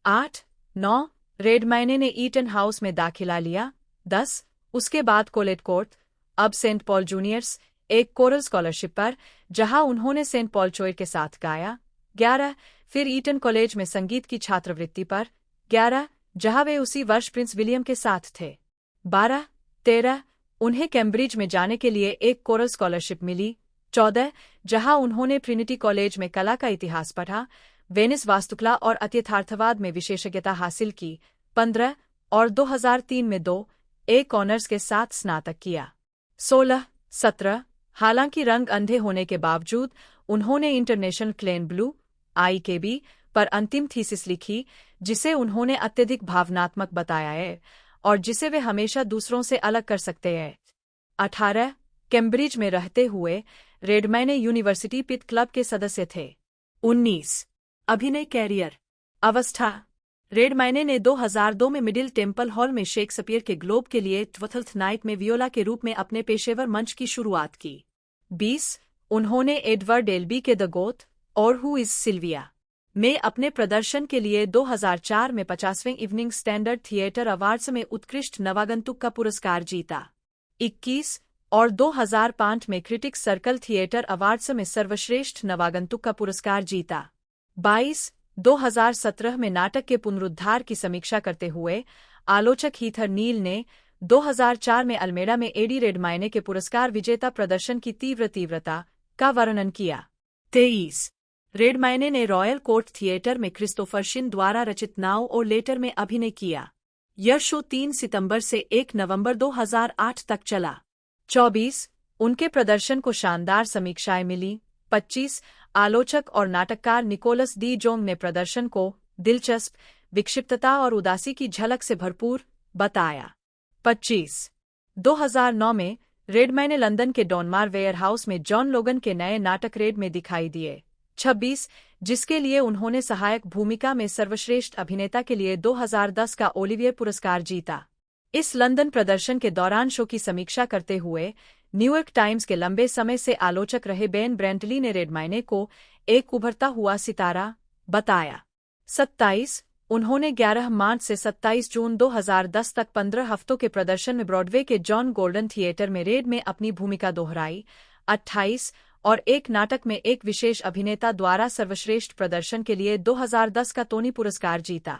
8-9 रेडमाइने ने ईटन हाउस में दाखिला लिया। 10 उसके बाद कोलेट कोर्ट, अब सेंट पॉल जूनियर्स, एक कोरल स्कॉलरशिप पर, जहां उन्होंने सेंट पॉल चोयर के साथ गाया। 11 फिर ईटन कॉलेज में संगीत की छात्रवृत्ति पर। 11 जहां वे उसी वर्ष प्रिंस विलियम के साथ थे। 12-13 उन्हें कैम्ब्रिज में जाने के लिए एक कोरल स्कॉलरशिप मिली। 14 जहां उन्होंने ट्रिनिटी कॉलेज में कला का इतिहास पढ़ा, वेनिस वास्तुकला और अत्यथार्थवाद में विशेषज्ञता हासिल की। 15 और 2003 में 2 ऑनर्स के साथ स्नातक किया। 16-17 हालांकि रंग अंधे होने के बावजूद उन्होंने इंटरनेशनल क्लेन ब्लू IKB पर अंतिम थीसिस लिखी, जिसे उन्होंने अत्यधिक भावनात्मक बताया है और जिसे वे हमेशा दूसरों से अलग कर सकते हैं। 18 कैम्ब्रिज में रहते हुए रेडमाइने यूनिवर्सिटी पिट क्लब के सदस्य थे। 19 अभिनय कैरियर। अवस्था। रेडमाइने ने 2002 में मिडिल टेम्पल हॉल में शेक्सपियर के ग्लोब के लिए ट्वेल्थ नाइट में वियोला के रूप में अपने पेशेवर मंच की शुरुआत की। 20 उन्होंने एडवर्ड एल्बी के द गोथ और हु इज सिल्विया में अपने प्रदर्शन के लिए 2004 में 50वें इवनिंग स्टैंडर्ड थिएटर अवार्ड्स में उत्कृष्ट नवागंतुक का पुरस्कार जीता। 21 और 2005 में क्रिटिक्स सर्कल थिएटर अवार्ड्स में सर्वश्रेष्ठ नवागंतुक का पुरस्कार जीता। 22 2017 में नाटक के पुनरुद्धार की समीक्षा करते हुए आलोचक हीथर नील ने 2004 में अल्मेडा में एडी रेडमाइने के पुरस्कार विजेता प्रदर्शन की तीव्रता का वर्णन किया। 23 रेडमाइने ने रॉयल कोर्ट थिएटर में क्रिस्टोफर शिन द्वारा रचित नाउ और लेटर में अभिनय किया। यह शो 3 सितंबर से 1 नवंबर 2008 तक चला। 24 उनके प्रदर्शन को शानदार समीक्षाएं मिली। 25 आलोचक और नाटककार निकोलस डी जोंग ने प्रदर्शन को दिलचस्प, विक्षिप्तता और उदासी की झलक से भरपूर बताया। 25 2009 में रेडमाइने लंदन के डॉनमार वेयरहाउस में जॉन लोगन के नए नाटक रेड में दिखाई दिए। 26 जिसके लिए उन्होंने सहायक भूमिका में सर्वश्रेष्ठ अभिनेता के लिए 2010 का ओलिवियर पुरस्कार जीता। इस लंदन प्रदर्शन के दौरान शो की समीक्षा करते हुए न्यूयॉर्क टाइम्स के लंबे समय से आलोचक रहे बेन ब्रेंटली ने रेडमाइने को एक उभरता हुआ सितारा बताया। 27 उन्होंने 11 मार्च से 27 जून 2010 तक 15 हफ्तों के प्रदर्शन में ब्रॉडवे के जॉन गोल्डन थिएटर में रेड में अपनी भूमिका दोहराई। 28 और एक नाटक में एक विशेष अभिनेता द्वारा सर्वश्रेष्ठ प्रदर्शन के लिए 2010 का टोनी पुरस्कार जीता।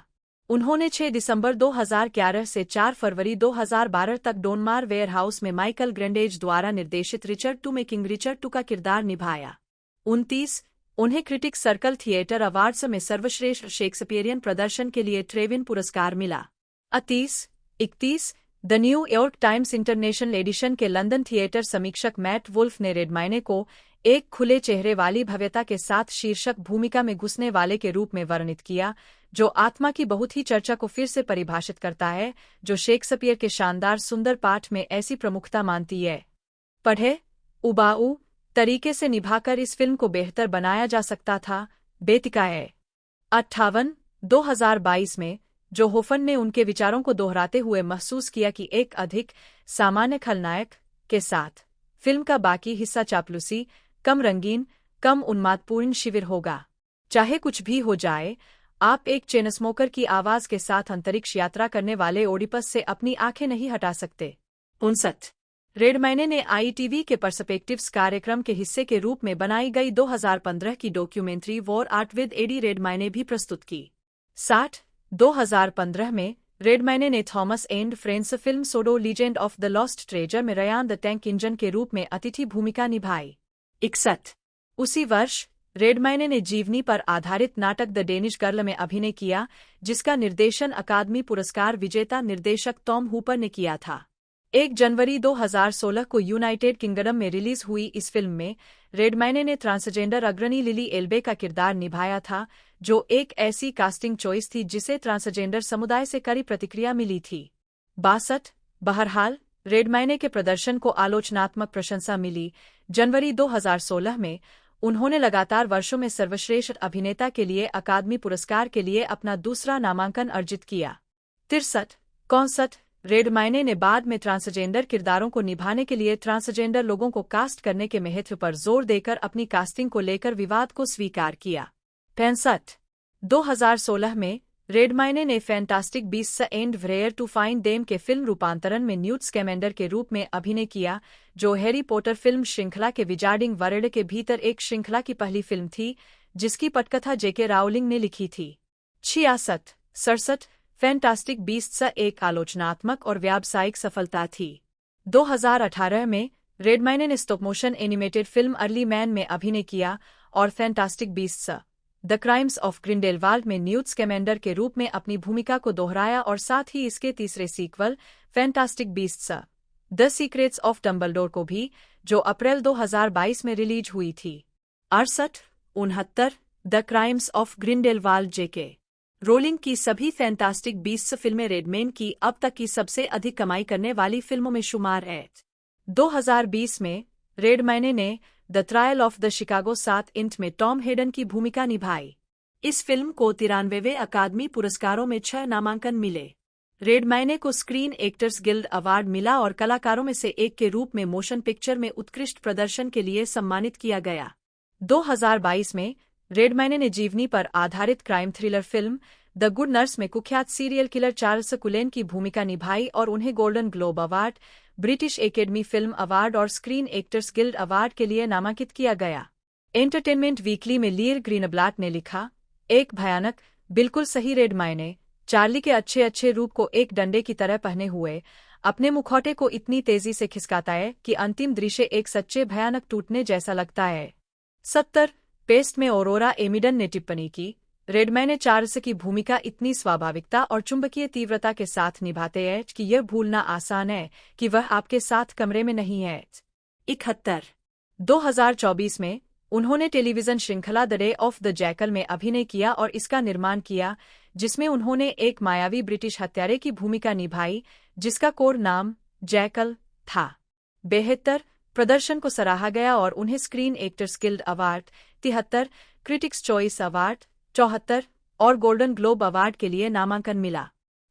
उन्होंने 6 दिसंबर 2011 से 4 फरवरी 2012 तक डॉनमार वेयरहाउस में माइकल ग्रेंडेज द्वारा निर्देशित रिचर्ड टू में किंग रिचर्ड टू का किरदार निभाया। 29 उन्हें क्रिटिक्स सर्कल थिएटर अवार्ड्स में सर्वश्रेष्ठ शेक्सपियरियन प्रदर्शन के लिए ट्रेविन पुरस्कार मिला। 31 the new York times international addition के लंदन थिएटर समीक्षक मैट वुल्फ ने रेडमाइने को एक खुले चेहरे वाली भव्यता के साथ शीर्षक भूमिका में घुसने वाले के रूप में वर्णित किया, जो आत्मा की बहुत ही चर्चा को फिर से परिभाषित करता है, जो शेक्सपियर के शानदार सुंदर पाठ में ऐसी प्रमुखता मानती है। पढ़े उबाऊ तरीके से निभाकर इस फिल्म को बेहतर बनाया जा सकता था, बेतिकाए। 58 2022 में जो होफन ने उनके विचारों को दोहराते हुए महसूस किया कि एक अधिक सामान्य खलनायक के साथ फिल्म का बाकी हिस्सा चापलूसी, कम रंगीन, कम उन्मादपूर्ण शिविर होगा। चाहे कुछ भी हो जाए, आप एक चेन स्मोकर की आवाज के साथ अंतरिक्ष यात्रा करने वाले ओडिपस से अपनी आंखें नहीं हटा सकते। 59 रेडमाइने ने ITV के पर्सपेक्टिव्स कार्यक्रम के हिस्से के रूप में बनाई गई 2015 की documentary war art with Eddie Redmayne भी प्रस्तुत की। 60 2015 में रेडमाइने ने Thomas and friends film Sodor legend of the lost treasure में रयान द टैंक इंजन के रूप में अतिथि भूमिका निभाई। 61 उसी वर्ष रेडमाइने ने जीवनी पर आधारित नाटक द डेनिश गर्ल में अभिनय किया, जिसका निर्देशन अकादमी पुरस्कार विजेता निर्देशक टॉम हूपर ने किया था। 1 जनवरी 2016 को यूनाइटेड किंगडम में रिलीज हुई इस फिल्म में रेडमाइने ने ट्रांसजेंडर अग्रणी लिली एल्बे का किरदार निभाया था, जो एक ऐसी कास्टिंग चॉइस थी जिसे ट्रांसजेंडर समुदाय से कड़ी प्रतिक्रिया मिली थी। 62 बहरहाल रेडमाइने के प्रदर्शन को आलोचनात्मक प्रशंसा मिली। जनवरी 2016 में उन्होंने लगातार वर्षों में सर्वश्रेष्ठ अभिनेता के लिए अकादमी पुरस्कार के लिए अपना दूसरा नामांकन अर्जित किया। 63 रेडमाइने ने बाद में ट्रांसजेंडर किरदारों को निभाने के लिए ट्रांसजेंडर लोगों को कास्ट करने के महत्व पर जोर देकर अपनी कास्टिंग को लेकर विवाद को स्वीकार किया। 65 2016 में रेडमाइने ने Fantastic Beasts and Where to Find Them के फिल्म रूपांतरण में न्यूट स्कैमेंडर के रूप में अभिनय किया, जो हैरी पॉटर फिल्म श्रृंखला के विजार्डिंग वर्ल्ड के भीतर एक श्रृंखला की पहली फिल्म थी, जिसकी पटकथा जेके राउलिंग ने लिखी थी। 66 फैंटास्टिक बीस्ट्स एक आलोचनात्मक और व्यावसायिक सफलता थी। 2018 में रेडमाइने ने stop motion animated film early man में अभिनय किया और fantastic Beasts the crimes of Grindelwald में न्यूट स्कैमेंडर के रूप में अपनी भूमिका को दोहराया और साथ ही इसके तीसरे sequel Fantastic Beasts the Secrets of Dumbledore को भी, जो अप्रैल 2022 में रिलीज हुई थी। 68 the crimes of Grindelwald JK rolling की सभी फैंटास्टिक बीस्ट्स फिल्में रेडमेन की अब तक की सबसे अधिक कमाई करने वाली फिल्मों में शुमार है। 2020 में रेडमाइने ने the trial of the Chicago 7 inch में टॉम हेडन की भूमिका निभाई। इस फिल्म को 93वें अकादमी पुरस्कारों में 6 नामांकन मिले। रेडमाइने को स्क्रीन एक्टर्स गिल्ड अवार्ड मिला और कलाकारों में से एक के रूप में मोशन पिक्चर में उत्कृष्ट प्रदर्शन के लिए सम्मानित किया गया। 2022 में रेडमाइने ने जीवनी पर आधारित crime thriller film the good nurse में कुख्यात सीरियल किलर चार्ल्स कुलेन की भूमिका निभाई और उन्हें golden globe award, British academy film award और स्क्रीन एक्टर्स गिल्ड अवार्ड के लिए नामांकित किया गया। एंटरटेनमेंट वीकली में लियर ग्रीनब्लाट ने लिखा, एक भयानक, बिल्कुल सही रेडमाइने चार्ली के अच्छे रूप को एक डंडे की तरह पहने हुए अपने मुखौटे को इतनी तेजी से खिसकाता है कि अंतिम दृश्य एक सच्चे भयानक टूटने जैसा लगता है। 70 पेस्ट में ऑरोरा एमिडन ने टिप्पणी की, रेडमाइने चार्ल्स की भूमिका इतनी स्वाभाविकता और चुंबकीय तीव्रता के साथ निभाते हैं कि यह भूलना आसान है कि वह आपके साथ कमरे में नहीं है। 71 2024 में उन्होंने टेलीविजन श्रृंखला the day of the jackal में अभिनय किया और इसका निर्माण किया, जिसमें उन्होंने एक मायावी ब्रिटिश हत्यारे की भूमिका निभाई जिसका कोड नाम जैकल था। बेहतर प्रदर्शन को सराहा गया और उन्हें screen actors guild award 73, critics choice award 74 और गोल्डन ग्लोब अवार्ड के लिए नामांकन मिला।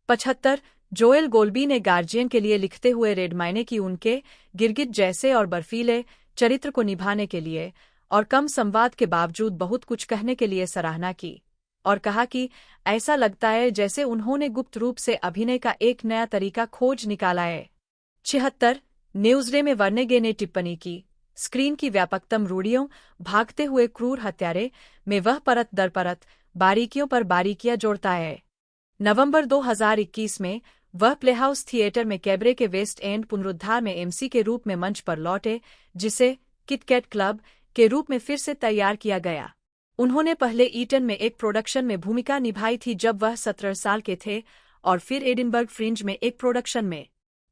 75 जोएल गोल्बी ने गार्जियन के लिए लिखते हुए रेडमाइने की उनके गिरगिट जैसे और बर्फीले चरित्र को निभाने के लिए और कम संवाद के बावजूद बहुत कुछ कहने के लिए सराहना की और कहा कि ऐसा लगता है जैसे उन्होंने गुप्त रूप से अभिनय का एक नया तरीका खोज निकाला है। 76 न्यूज़डे में वर्नेगे ने टिप्पणी की, स्क्रीन की व्यापकतम रूढ़ियों, भागते हुए क्रूर हत्यारे में वह परत दर परत बारीकियों पर बारीकियां जोड़ता है। नवंबर 2021 में वह प्लेहाउस थिएटर में कैबरे के वेस्ट एंड पुनरुद्धार में एमसी के रूप में मंच पर लौटे, जिसे किटकैट क्लब के रूप में फिर से तैयार किया गया। उन्होंने पहले ईटन में एक प्रोडक्शन में भूमिका निभाई थी जब वह 17 साल के थे और फिर एडिनबर्ग फ्रिंज में एक प्रोडक्शन में।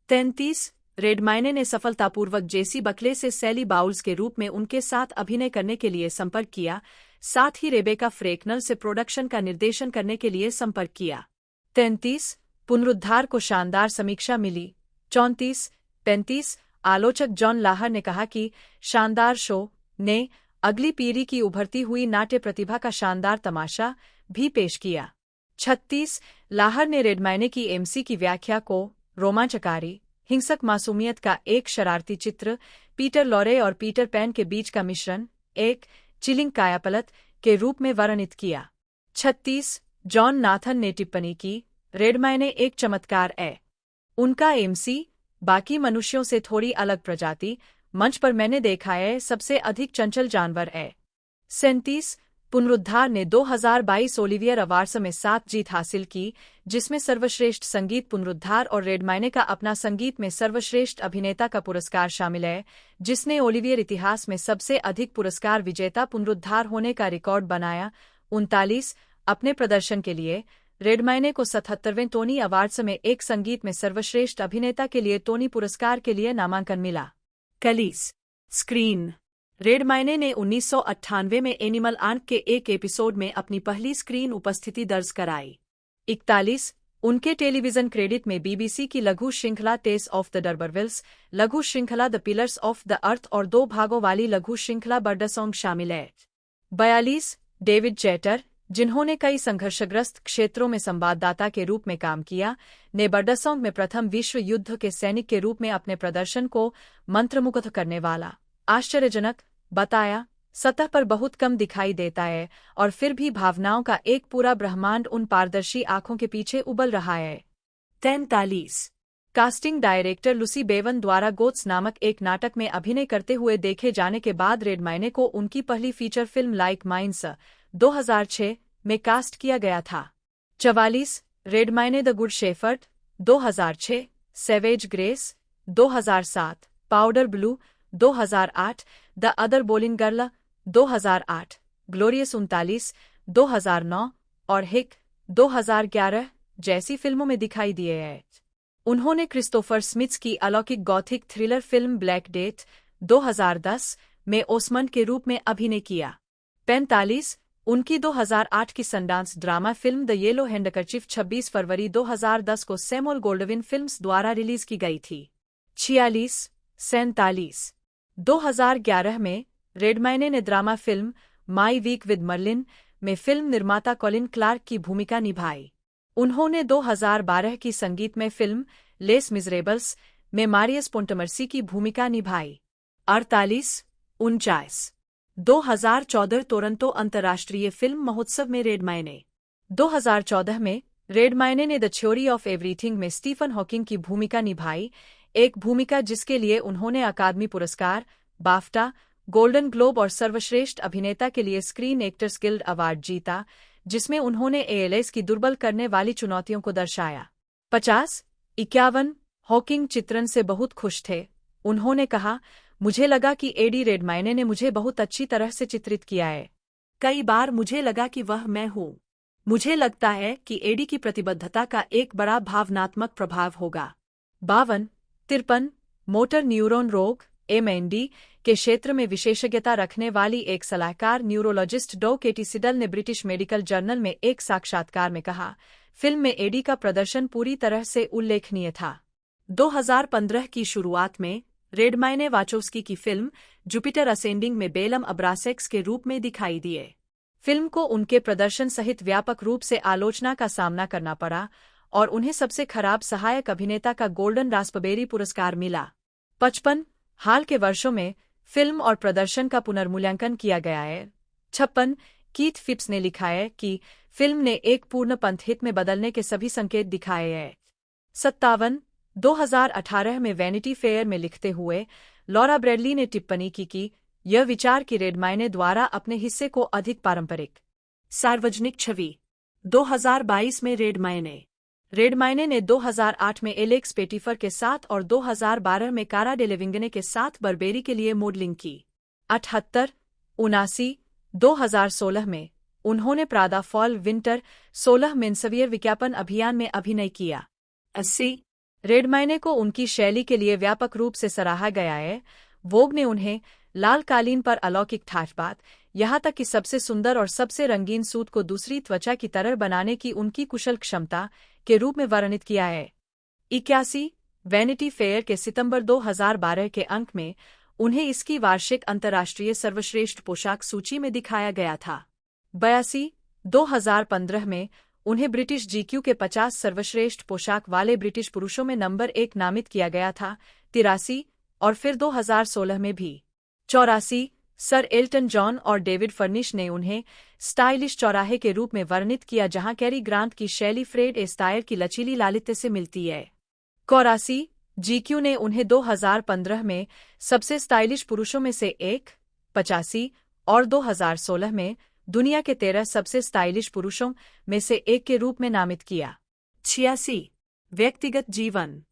33 रेडमाइने ने सफलतापूर्वक जेसी बकले से सैली बाउल्स के रूप में उनके साथ अभिनय करने के लिए संपर्क किया, साथ ही रेबेका फ्रेकनल से प्रोडक्शन का निर्देशन करने के लिए संपर्क किया। 33 पुनरुद्धार को शानदार समीक्षा मिली। 34-35 आलोचक जॉन लाहर ने कहा कि शानदार शो ने अगली पीढ़ी की उभरती हुई नाट्य प्रतिभा का शानदार तमाशा भी पेश किया। 36 लाहर ने रेडमाइने की एमसी की व्याख्या को रोमांचकारी, हिंसक मासूमियत का एक शरारती चित्र, पीटर लॉरे और पीटर पैन के बीच का मिश्रण, एक चिलिंग कायापलट के रूप में वर्णित किया। 36 जॉन नाथन ने टिप्पणी की, रेडमाइने एक चमत्कार है। उनका एमसी बाकी मनुष्यों से थोड़ी अलग प्रजाति मंच पर मैंने देखा है सबसे अधिक चंचल जानवर है। 37 पुनरुद्धार ने 2022 ओलिवियर अवार्ड्स में 7 जीत हासिल की, जिसमें सर्वश्रेष्ठ संगीत पुनरुद्धार और रेडमाइने का अपना संगीत में सर्वश्रेष्ठ अभिनेता का पुरस्कार शामिल है, जिसने ओलिवियर इतिहास में सबसे अधिक पुरस्कार विजेता पुनरुद्धार होने का रिकॉर्ड बनाया। 39 अपने प्रदर्शन के लिए रेडमाइने को 77वें टोनी अवार्ड्स में एक संगीत में सर्वश्रेष्ठ अभिनेता के लिए टोनी पुरस्कार के लिए नामांकन मिला। कलीस स्क्रीन रेडमाइने ने 1998 में एनिमल आंट के एक एपिसोड में अपनी पहली स्क्रीन उपस्थिति दर्ज कराई। 41 उनके टेलीविजन क्रेडिट में बीबीसी की लघु श्रृंखला टेस ऑफ द डरबरविल्स, लघु श्रृंखला the pillars of the earth और 2 भागों वाली लघु श्रृंखला बर्डसॉन्ग शामिल है। 42 डेविड चैटर, जिन्होंने कई संघर्षग्रस्त क्षेत्रों में संवाददाता के रूप में काम किया, ने बर्डसॉन्ग में प्रथम विश्व युद्ध के सैनिक के रूप में अपने प्रदर्शन को मंत्रमुग्ध करने वाला, आश्चर्यजनक बताया। सतह पर बहुत कम दिखाई देता है और फिर भी भावनाओं का एक पूरा ब्रह्मांड उन पारदर्शी आंखों के पीछे उबल रहा है। 43 कास्टिंग डायरेक्टर लुसी बेवन द्वारा गोट्स नामक एक नाटक में अभिनय करते हुए देखे जाने के बाद रेडमाइने को उनकी पहली फीचर फिल्म लाइक माइंड्स 2006 में कास्ट किया गया था। 44 Redmayne the good shepherd 2006, savage grace 2007, powder blue 2008, the other Boleyn girl 2008, glorious 39 2009 और हिक 2011 जैसी फिल्मों में दिखाई दिए हैं। उन्होंने क्रिस्टोफर स्मिथ की अलौकिक Gothic thriller film black death 2010 में ओस्मंड के रूप में अभिनय किया। 45 उनकी 2008 की Sundance drama film The Yellow Handkerchief 26 फरवरी 2010 को सैमुअल गोल्डविन फिल्म्स द्वारा रिलीज की गई थी। 46 2011 में रेडमाइने ने drama film My Week with Marilyn में फिल्म निर्माता कॉलिन क्लार्क की भूमिका निभाई। उन्होंने 2012 की संगीतमय फिल्म लेस मिजरेबल्स में मारियस पोंटमर्सी की भूमिका निभाई। 49 2014 टोरंटो अंतर्राष्ट्रीय फिल्म महोत्सव में रेडमाइने 2014 में रेडमाइने ने द थ्योरी ऑफ एवरीथिंग में स्टीफन हॉकिंग की भूमिका निभाई, एक भूमिका जिसके लिए उन्होंने अकादमी पुरस्कार, बाफ्टा, गोल्डन ग्लोब और सर्वश्रेष्ठ अभिनेता के लिए स्क्रीन एक्टर्स गिल्ड अवार्ड जीता, जिसमें उन्होंने एएलएस की दुर्बल करने वाली चुनौतियों को दर्शाया। 51 हॉकिंग चित्रण से बहुत खुश थे। उन्होंने कहा, मुझे लगा कि एडी रेडमाइने ने मुझे बहुत अच्छी तरह से चित्रित किया है। कई बार मुझे लगा कि वह मैं हूँ। मुझे लगता है कि एडी की प्रतिबद्धता का एक बड़ा भावनात्मक प्रभाव होगा। 52-53 मोटर न्यूरॉन रोग (MND) के क्षेत्र में विशेषज्ञता रखने वाली एक सलाहकार न्यूरोलॉजिस्ट डॉ केटी सिडल ने ब्रिटिश मेडिकल जर्नल में एक साक्षात्कार में कहा, फिल्म में एडी का प्रदर्शन पूरी तरह से उल्लेखनीय था। 2015 की शुरुआत में रेडमाइने वाचोव्स्की की फिल्म जुपिटर असेंडिंग में बेलम अब्रासेक्स के रूप में दिखाई दिए। फिल्म को उनके प्रदर्शन सहित व्यापक रूप से आलोचना का सामना करना पड़ा और उन्हें सबसे खराब सहायक अभिनेता का गोल्डन रास्पबेरी पुरस्कार मिला। 55 हाल के वर्षों में फिल्म और प्रदर्शन का पुनर्मूल्यांकन किया गया है। 56 कीथ फिप्स ने लिखा है कि फिल्म ने एक पूर्णपंथ हित में बदलने के सभी संकेत दिखाए हैं। 57 2018 में वैनिटी फेयर में लिखते हुए लॉरा ब्रैडली ने टिप्पणी की कि यह विचार कि रेडमाइने द्वारा अपने हिस्से को अधिक पारंपरिक सार्वजनिक छवि। 2022 में रेडमाइने ने 2008 में एलेक्स पेटिफर के साथ और 2012 में कारा डेलेविंगने के साथ बर्बेरी के लिए मॉडलिंग की। 78-79 2016 में उन्होंने प्रादा फॉल विंटर 16 मेंसवियर विज्ञापन अभियान में अभिनय किया। 80 रेडमाइने को उनकी शैली के लिए व्यापक रूप से सराहा गया है। वोग ने उन्हें लाल कालीन पर अलौकिक ठाठबात, यहाँ तक कि सबसे सुंदर और सबसे रंगीन सूट को दूसरी त्वचा की तरह बनाने की उनकी कुशल क्षमता के रूप में वर्णित किया है। 81 वैनिटी फेयर के सितंबर 2012 के अंक में उन्हें इसकी वार्षिक अंतर्राष्ट्रीय सर्वश्रेष्ठ पोशाक सूची में दिखाया गया था। 82 2015 में उन्हें ब्रिटिश GQ के 50 सर्वश्रेष्ठ पोशाक वाले ब्रिटिश पुरुषों में नंबर 1 नामित किया गया था। 83 और फिर 2016 में भी। 84 सर एल्टन जॉन और डेविड फर्निश ने उन्हें स्टाइलिश चौराहे के रूप में वर्णित किया, जहां कैरी ग्रांट की शैली फ्रेड एस्टायर की लचीली लालित्य से मिलती है। 84 GQ ने उन्हें 2015 में सबसे स्टाइलिश पुरुषों में से एक। 85 और 2016 में दुनिया के 13 सबसे स्टाइलिश पुरुषों में से एक के रूप में नामित किया। 86 व्यक्तिगत जीवन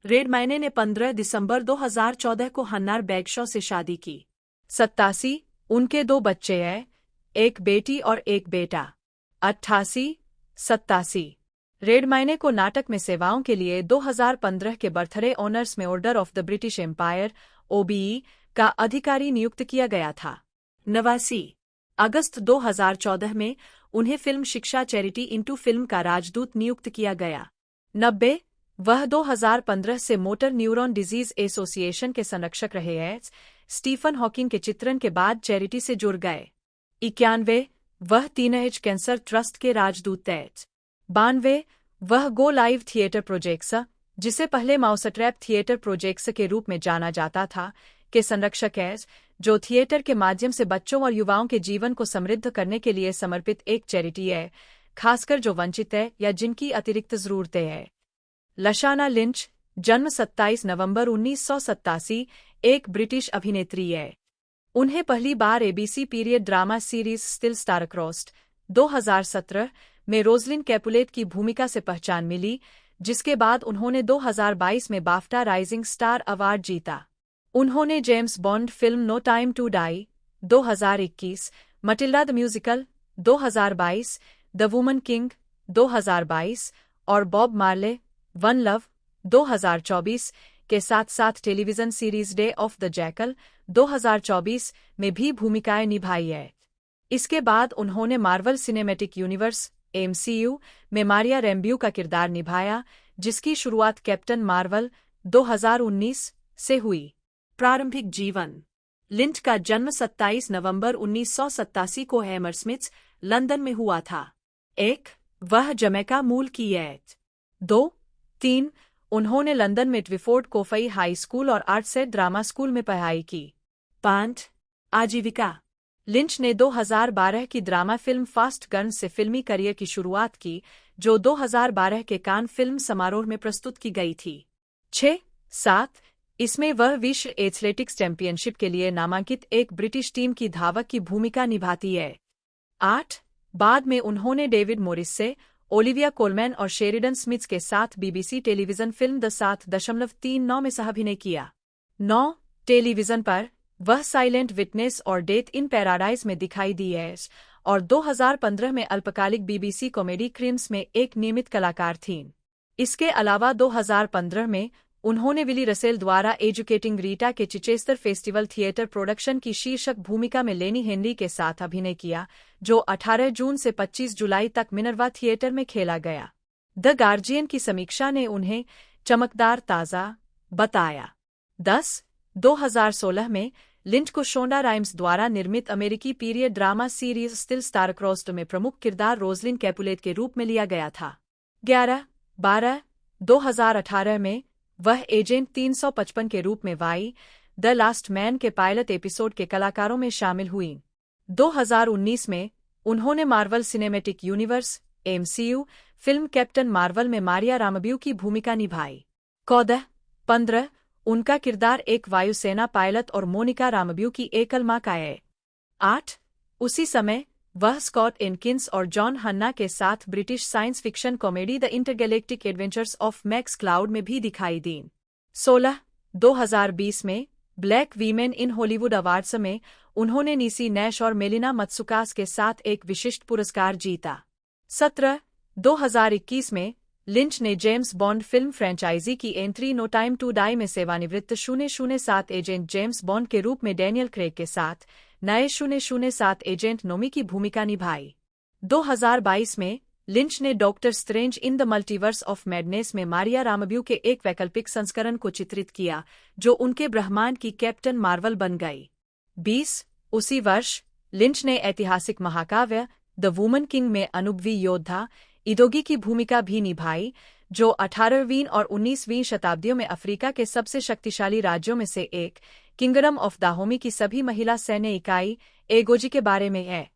रेडमाइने ने 15 दिसंबर 2014 को हन्नार बैगशॉ से शादी की। 87 उनके 2 बच्चे हैं, एक बेटी और एक बेटा। 88-87 रेडमाइने को नाटक में सेवाओं के लिए 2015 के बर्थडे ऑनर्स में Order of the British Empire (OBE) का अधिकारी नियुक्त किया गया था। 89 अगस्त 2014 में उन्हें फिल्म शिक्षा चैरिटी इनटू फिल्म का राजदूत नियुक्त किया गया। 90 वह 2015 से मोटर न्यूरॉन डिजीज एसोसिएशन के संरक्षक रहे हैं। स्टीफन हॉकिंग के चित्रण के बाद चैरिटी से जुड़ गए। 91 वह टीनेज कैंसर ट्रस्ट के राजदूत हैं। 92 वह गो लाइव थिएटर प्रोजेक्ट्स, जिसे पहले माउसट्रैप थिएटर प्रोजेक्ट्स के रूप में जाना जाता था, के संरक्षक हैं, जो थिएटर के माध्यम से बच्चों और युवाओं के जीवन को समृद्ध करने के लिए समर्पित एक चैरिटी है, खासकर जो वंचित है या जिनकी अतिरिक्त जरूरतें हैं। लशाना लिंच, जन्म 27 नवंबर 1987, एक ब्रिटिश अभिनेत्री है। उन्हें पहली बार ABC period drama series still starcrossed 2017 में रोजलिन कैपुलेट की भूमिका से पहचान मिली, जिसके बाद उन्होंने 2022 में बाफ्टा राइजिंग स्टार अवार्ड जीता। उन्होंने James Bond film No Time to Die 2021, Matilda the Musical 2022, The Woman King 2022 और बॉब मार्ले वन लव 2024 के साथ साथ television series day of the jackal 2024 में भी भूमिकाएं निभाई है। इसके बाद उन्होंने मार्वल सिनेमैटिक यूनिवर्स (MCU) में मारिया रैम्ब्यू का किरदार निभाया, जिसकी शुरुआत कैप्टन मार्वल 2019 से हुई। प्रारंभिक जीवन लिंच का जन्म 27 नवंबर 1987 को हैमरस्मिथ, लंदन में हुआ था। 1 वह जमैका मूल की है। 2-3 उन्होंने लंदन में ट्विफोर्ड कोफई हाई स्कूल और आर्टसेट ड्रामा स्कूल में पढ़ाई की। 5 आजीविका लिंच ने 2012 की ड्रामा फिल्म फास्ट गन से फिल्मी करियर की शुरुआत की, जो 2012 के कान फिल्म समारोह में प्रस्तुत की गई थी। 6-7 इसमें वह विश्व एथलेटिक्स चैंपियनशिप के लिए नामांकित एक ब्रिटिश टीम की धावक की भूमिका निभाती है। 8 बाद में उन्होंने डेविड मॉरिस से, ओलिविया कोलमैन और शेरिडन स्मिथ के साथ BBC टेलीविजन फिल्म द 7.39 में सह-अभिनय किया। 9 टेलीविजन पर वह साइलेंट विटनेस और डेथ इन पैराडाइज में दिखाई दी है और 2015 में अल्पकालिक बीबीसी कॉमेडी क्रिम्स में एक नियमित कलाकार थीं। इसके अलावा 2015 में उन्होंने विली रसेल द्वारा एजुकेटिंग रीटा के चिचेस्टर फेस्टिवल थिएटर प्रोडक्शन की शीर्षक भूमिका में लेनी हेनरी के साथ अभिनय किया, जो 18 जून से 25 जुलाई तक मिनर्वा थिएटर में खेला गया। द गार्जियन की समीक्षा ने उन्हें चमकदार ताज़ा बताया। 2016 में लिंच को शोंडा राइम्स द्वारा निर्मित अमेरिकी पीरियड ड्रामा सीरीज स्टिल स्टारक्रॉस्ड में प्रमुख किरदार रोजलिन कैपुलेट के रूप में लिया गया था। 11/12/2018 में वह एजेंट 355 के रूप में वाई द लास्ट मैन के पायलट एपिसोड के कलाकारों में शामिल हुईं। 2019 में उन्होंने Marvel cinematic universe (MCU) film captain Marvel में मारिया रामब्यू की भूमिका निभाई। 15 उनका किरदार एक वायुसेना पायलट और मोनिका रामब्यू की एकल मां का है। 8 उसी समय वह स्कॉट एनकिंस और जॉन हन्ना के साथ British science fiction comedy the intergalactic adventures of max cloud में भी दिखाई दीं। 16 2020 में black women in Hollywood awards में उन्होंने नीसी नैश और मेलिना मत्सुकास के साथ एक विशिष्ट पुरस्कार जीता। 17 2021 में लिंच ने जेम्स बॉन्ड फिल्म फ्रेंचाइजी की entry No Time to Die में सेवानिवृत्त 007 एजेंट जेम्स बॉन्ड के रूप में डैनियल क्रेग के साथ नए 007 एजेंट नोमी की भूमिका निभाई। 2022 में लिंच ने doctor strange in the multiverse of madness में मारिया रामब्यू के एक वैकल्पिक संस्करण को चित्रित किया, जो उनके ब्रह्मांड की कैप्टन मार्वल बन गई। 20 उसी वर्ष लिंच ने ऐतिहासिक महाकाव्य द वुमन किंग में अनुभवी योद्धा इदोगी की भूमिका भी निभाई, जो 18वीं और 19वीं शताब्दियों में अफ्रीका के सबसे शक्तिशाली राज्यों में से एक किंगडम ऑफ दाहोमी की सभी महिला सैन्य इकाई एगोजी के बारे में है।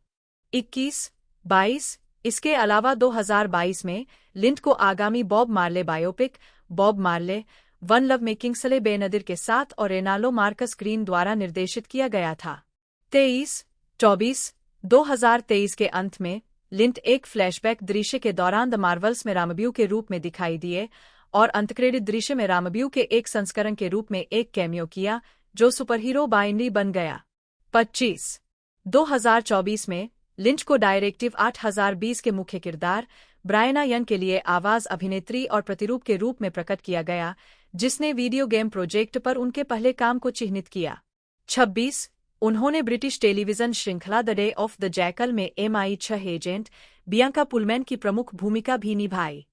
21-22 इसके अलावा 2022 में लिंच को आगामी Bob Marley biopic Bob Marley One Love में किंग्सले बेनदीर के साथ और रेनाल्डो मार्कस ग्रीन द्वारा निर्देशित किया गया था। 23-24 2023 के अंत में लिंच एक फ्लैशबैक दृश्य के दौरान द मार्वल्स में रामब्यू के रूप में दिखाई दिए और अंतक्रेडिट दृश्य में रामब्यू के एक संस्करण के रूप में एक कैमियो किया, जो सुपरहीरो बाइनली बन गया। 25 2024 में लिंच को डायरेक्टिव 8020 के मुख्य किरदार ब्रायना यंग के लिए आवाज अभिनेत्री और प्रतिरूप के रूप में प्रकट किया गया, जिसने वीडियो गेम प्रोजेक्ट पर उनके पहले काम को चिह्नित किया। 26 उन्होंने ब्रिटिश टेलीविजन श्रृंखला the day of the jackal में MI6 एजेंट बियांका पुलमैन की प्रमुख भूमिका भी निभाई।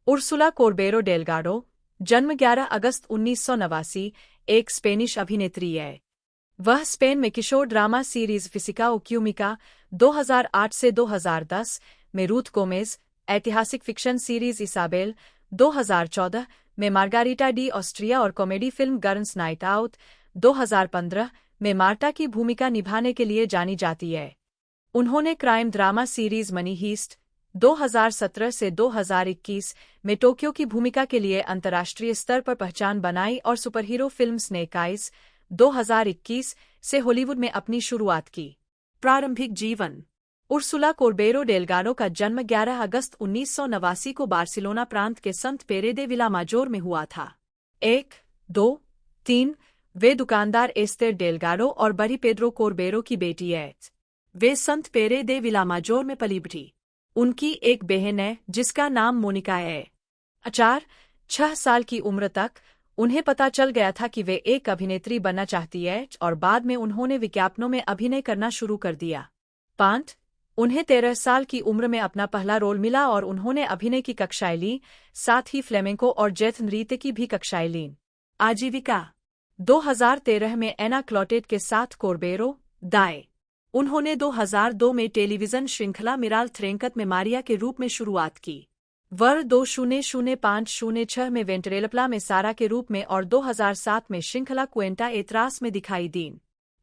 उर्सुला कोर्बेरो डेलगाडो, जन्म 11 अगस्त 1989, एक स्पेनिश अभिनेत्री है। वह स्पेन में किशोर ड्रामा सीरीज फिसिका ओ क्यूमिका 2008 से 2010 में रूथ गोमेज, ऐतिहासिक फिक्शन सीरीज इसाबेल 2014 में मार्गारिटा डी ऑस्ट्रिया और comedy film girls night out 2015 में मार्टा की भूमिका निभाने के लिए जानी जाती है। उन्होंने crime drama series money heist 2017 से 2021 में टोक्यो की भूमिका के लिए अंतर्राष्ट्रीय स्तर पर पहचान बनाई और सुपरहीरो फिल्म स्नेक आइज 2021 से हॉलीवुड में अपनी शुरुआत की। प्रारंभिक जीवन उर्सुला कोर्बेरो डेलगाडो का जन्म 11 अगस्त 1989 को बार्सिलोना प्रांत के संत पेरे दे विलामाजोर में हुआ था। 1, 2, 3 वे दुकानदार एस्तेर डेलगाडो और बड़ी पेड्रो कोर्बेरो की बेटी है। वे संत पेरे दे विलामाजोर में पली बढ़ी। उनकी एक बहन है जिसका नाम मोनिका है। 4-6 साल की उम्र तक उन्हें पता चल गया था कि वे एक अभिनेत्री बनना चाहती है और बाद में उन्होंने विज्ञापनों में अभिनय करना शुरू कर दिया। 5 उन्हें 13 साल की उम्र में अपना पहला रोल मिला और उन्होंने अभिनय की कक्षाएं लीं, साथ ही फ्लेमेंको और जैथ नृत्य की भी कक्षाएं लीं। आजीविका 2013 में एना क्लॉटेट के साथ कोर्बेरो दाए। उन्होंने 2002 में टेलीविजन श्रृंखला मिराल थ्रेंकत में मारिया के रूप में शुरुआत की। वह 2005-06 में वेंटरेलप्ला में सारा के रूप में और 2007 में श्रृंखला क्वेंटा एत्रास में दिखाई दीं।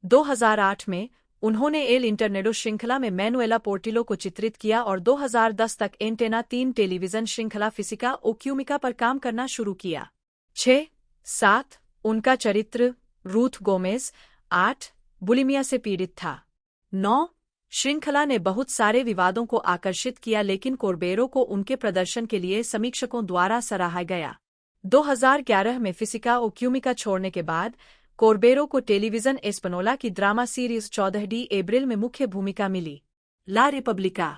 2008 में उन्होंने एल इंटरनेडो श्रृंखला में मैनुएला पोर्टिलो को चित्रित किया और 2010 तक एंटेना 3 टेलीविजन श्रृंखला फिसिका ओ क्यूमिका पर काम करना शुरू किया। 6-7 उनका चरित्र रूथ गोमेज 8 बुलिमिया से पीड़ित था। 9 श्रृंखला ने बहुत सारे विवादों को आकर्षित किया, लेकिन कोर्बेरो को उनके प्रदर्शन के लिए समीक्षकों द्वारा सराहा गया। 2011 में फिसिका ओ क्यूमिका छोड़ने के बाद कोर्बेरो को टेलीविजन एस्पनोला की ड्रामा सीरीज 14 डी एब्रिल में मुख्य भूमिका मिली। ला रिपब्लिका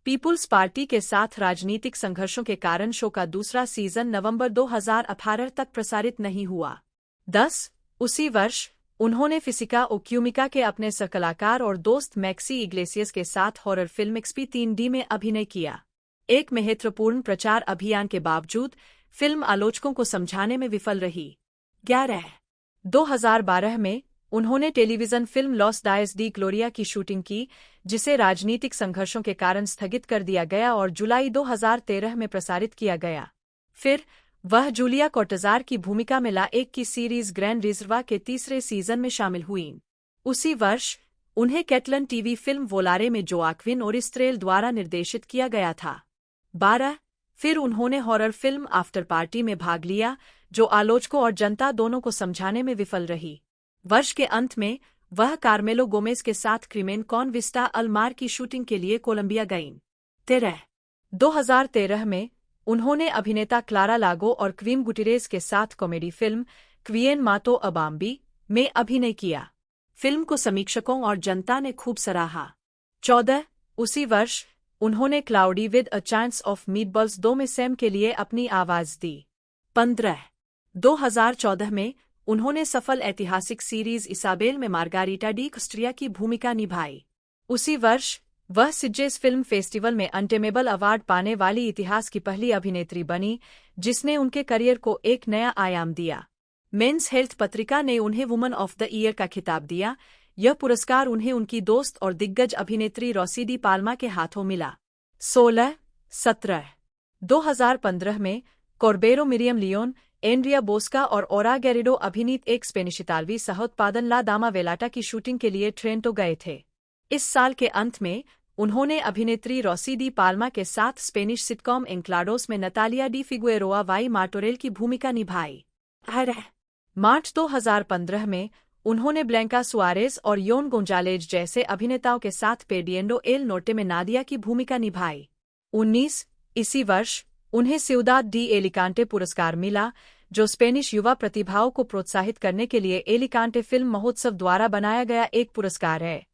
पीपुल्स पार्टी के साथ राजनीतिक संघर्षों के कारण शो का दूसरा सीजन नवंबर 2018 तक प्रसारित नहीं हुआ। 10 उसी वर्ष उन्होंने फिसिका ओ क्यूमिका के अपने सहकलाकार और दोस्त मैक्सी इग्लेसियस के साथ हॉरर फिल्म एक्सपी 3D में अभिनय किया। एक महत्वपूर्ण प्रचार अभियान के बावजूद फिल्म आलोचकों को समझाने में विफल रही। 11 2012 में उन्होंने television film Los Dias de Gloria की शूटिंग की, जिसे राजनीतिक संघर्षों के कारण स्थगित कर दिया गया और जुलाई 2013 में प्रसारित किया गया। फिर वह जूलिया कोर्टज़ार की भूमिका में ला एक की सीरीज ग्रैंड रिजर्वा के तीसरे सीजन में शामिल हुईं। उसी वर्ष उन्हें कैटलन टीवी फिल्म वोलारे में जोआक्विन और इस्त्रेल द्वारा निर्देशित किया गया था। 12 फिर उन्होंने हॉरर फिल्म आफ्टर पार्टी में भाग लिया, जो आलोचकों और जनता दोनों को समझाने में विफल रही। वर्ष के अंत में वह कार्मेलो गोमेज के साथ क्रिमेन कॉन विस्टा अल मार की शूटिंग के लिए कोलंबिया गईं। 13 2013 में उन्होंने अभिनेता क्लारा लागो और क्वीम गुटिरेज के साथ कॉमेडी फिल्म क्विएन मातो अबाम्बी में अभिनय किया। फिल्म को समीक्षकों और जनता ने खूब सराहा। 14 उसी वर्ष उन्होंने cloudy with a chance of meatballs 2 में सैम के लिए अपनी आवाज दी। 15 2014 में उन्होंने सफल ऐतिहासिक सीरीज इसाबेल में मार्गारीटा डी कस्ट्रिया की भूमिका निभाई। उसी वर्ष वह सिजेस फिल्म फेस्टिवल में अनटेमेबल अवार्ड पाने वाली इतिहास की पहली अभिनेत्री बनी, जिसने उनके करियर को एक नया आयाम दिया। मेंस हेल्थ पत्रिका ने उन्हें वुमन ऑफ द ईयर का खिताब दिया। यह पुरस्कार उन्हें उनकी दोस्त और दिग्गज अभिनेत्री रोसी डी पाल्मा के हाथों मिला। 16-17 2015 में कॉर्बेरो मिरियम लियोन, एंड्रिया बोस्का और ओरा गैरिडो अभिनीत एक स्पेनिश इतालवी सहोत्पादन ला दामा वेलाटा की शूटिंग के लिए ट्रेंटो गए थे। इस साल के अंत में उन्होंने अभिनेत्री रोसी डी पाल्मा के साथ स्पेनिश सिटकॉम एंक्लाडोस में नतालिया डी फिगुएरोआ वाई मार्टोरेल की भूमिका निभाई। मार्च 2015 में उन्होंने ब्लैंका सुआरेज और योन गोंजालेज जैसे अभिनेताओं के साथ पेडिएंडो एल नोटे में नादिया की भूमिका निभाई। 19 इसी वर्ष उन्हें सिउदाद डी एलिकांटे पुरस्कार मिला, जो स्पेनिश युवा प्रतिभाओं को प्रोत्साहित करने के लिए एलिकांटे फिल्म महोत्सव द्वारा बनाया गया एक पुरस्कार है।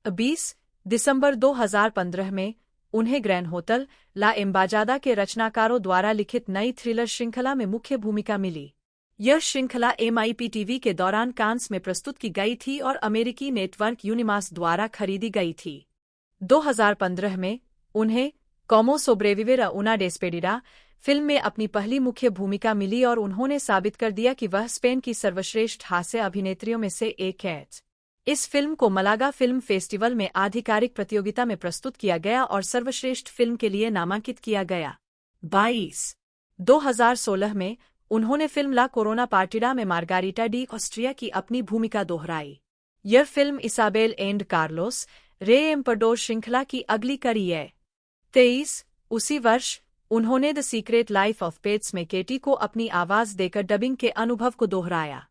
20 दिसंबर 2015 में उन्हें ग्रैंड होटल ला एम्बाजादा के रचनाकारों द्वारा लिखित नई थ्रिलर श्रृंखला में मुख्य भूमिका मिली। यह श्रृंखला MIP-TV के दौरान कांस में प्रस्तुत की गई थी और अमेरिकी नेटवर्क यूनिमास द्वारा खरीदी गई थी। 2015 में उन्हें कॉमो सोब्रेविवेर अ उना डेस्पेडिडा फिल्म में अपनी पहली मुख्य भूमिका मिली और उन्होंने साबित कर दिया कि वह स्पेन की सर्वश्रेष्ठ हास्य अभिनेत्रियों में से एक है। इस फिल्म को मलागा फिल्म फेस्टिवल में आधिकारिक प्रतियोगिता में प्रस्तुत किया गया और सर्वश्रेष्ठ फिल्म के लिए नामांकित किया गया। 22 2016 में उन्होंने फिल्म ला कोरोना पार्टिडा में मार्गारीटा डी कस्ट्रिया की अपनी भूमिका दोहराई। यह फिल्म इसाबेल एंड कार्लोस रे एम्परडोर श्रृंखला की अगली कड़ी है। 23 उसी वर्ष उन्होंने the secret life of pets में केटी को अपनी आवाज देकर डबिंग के अनुभव को दोहराया।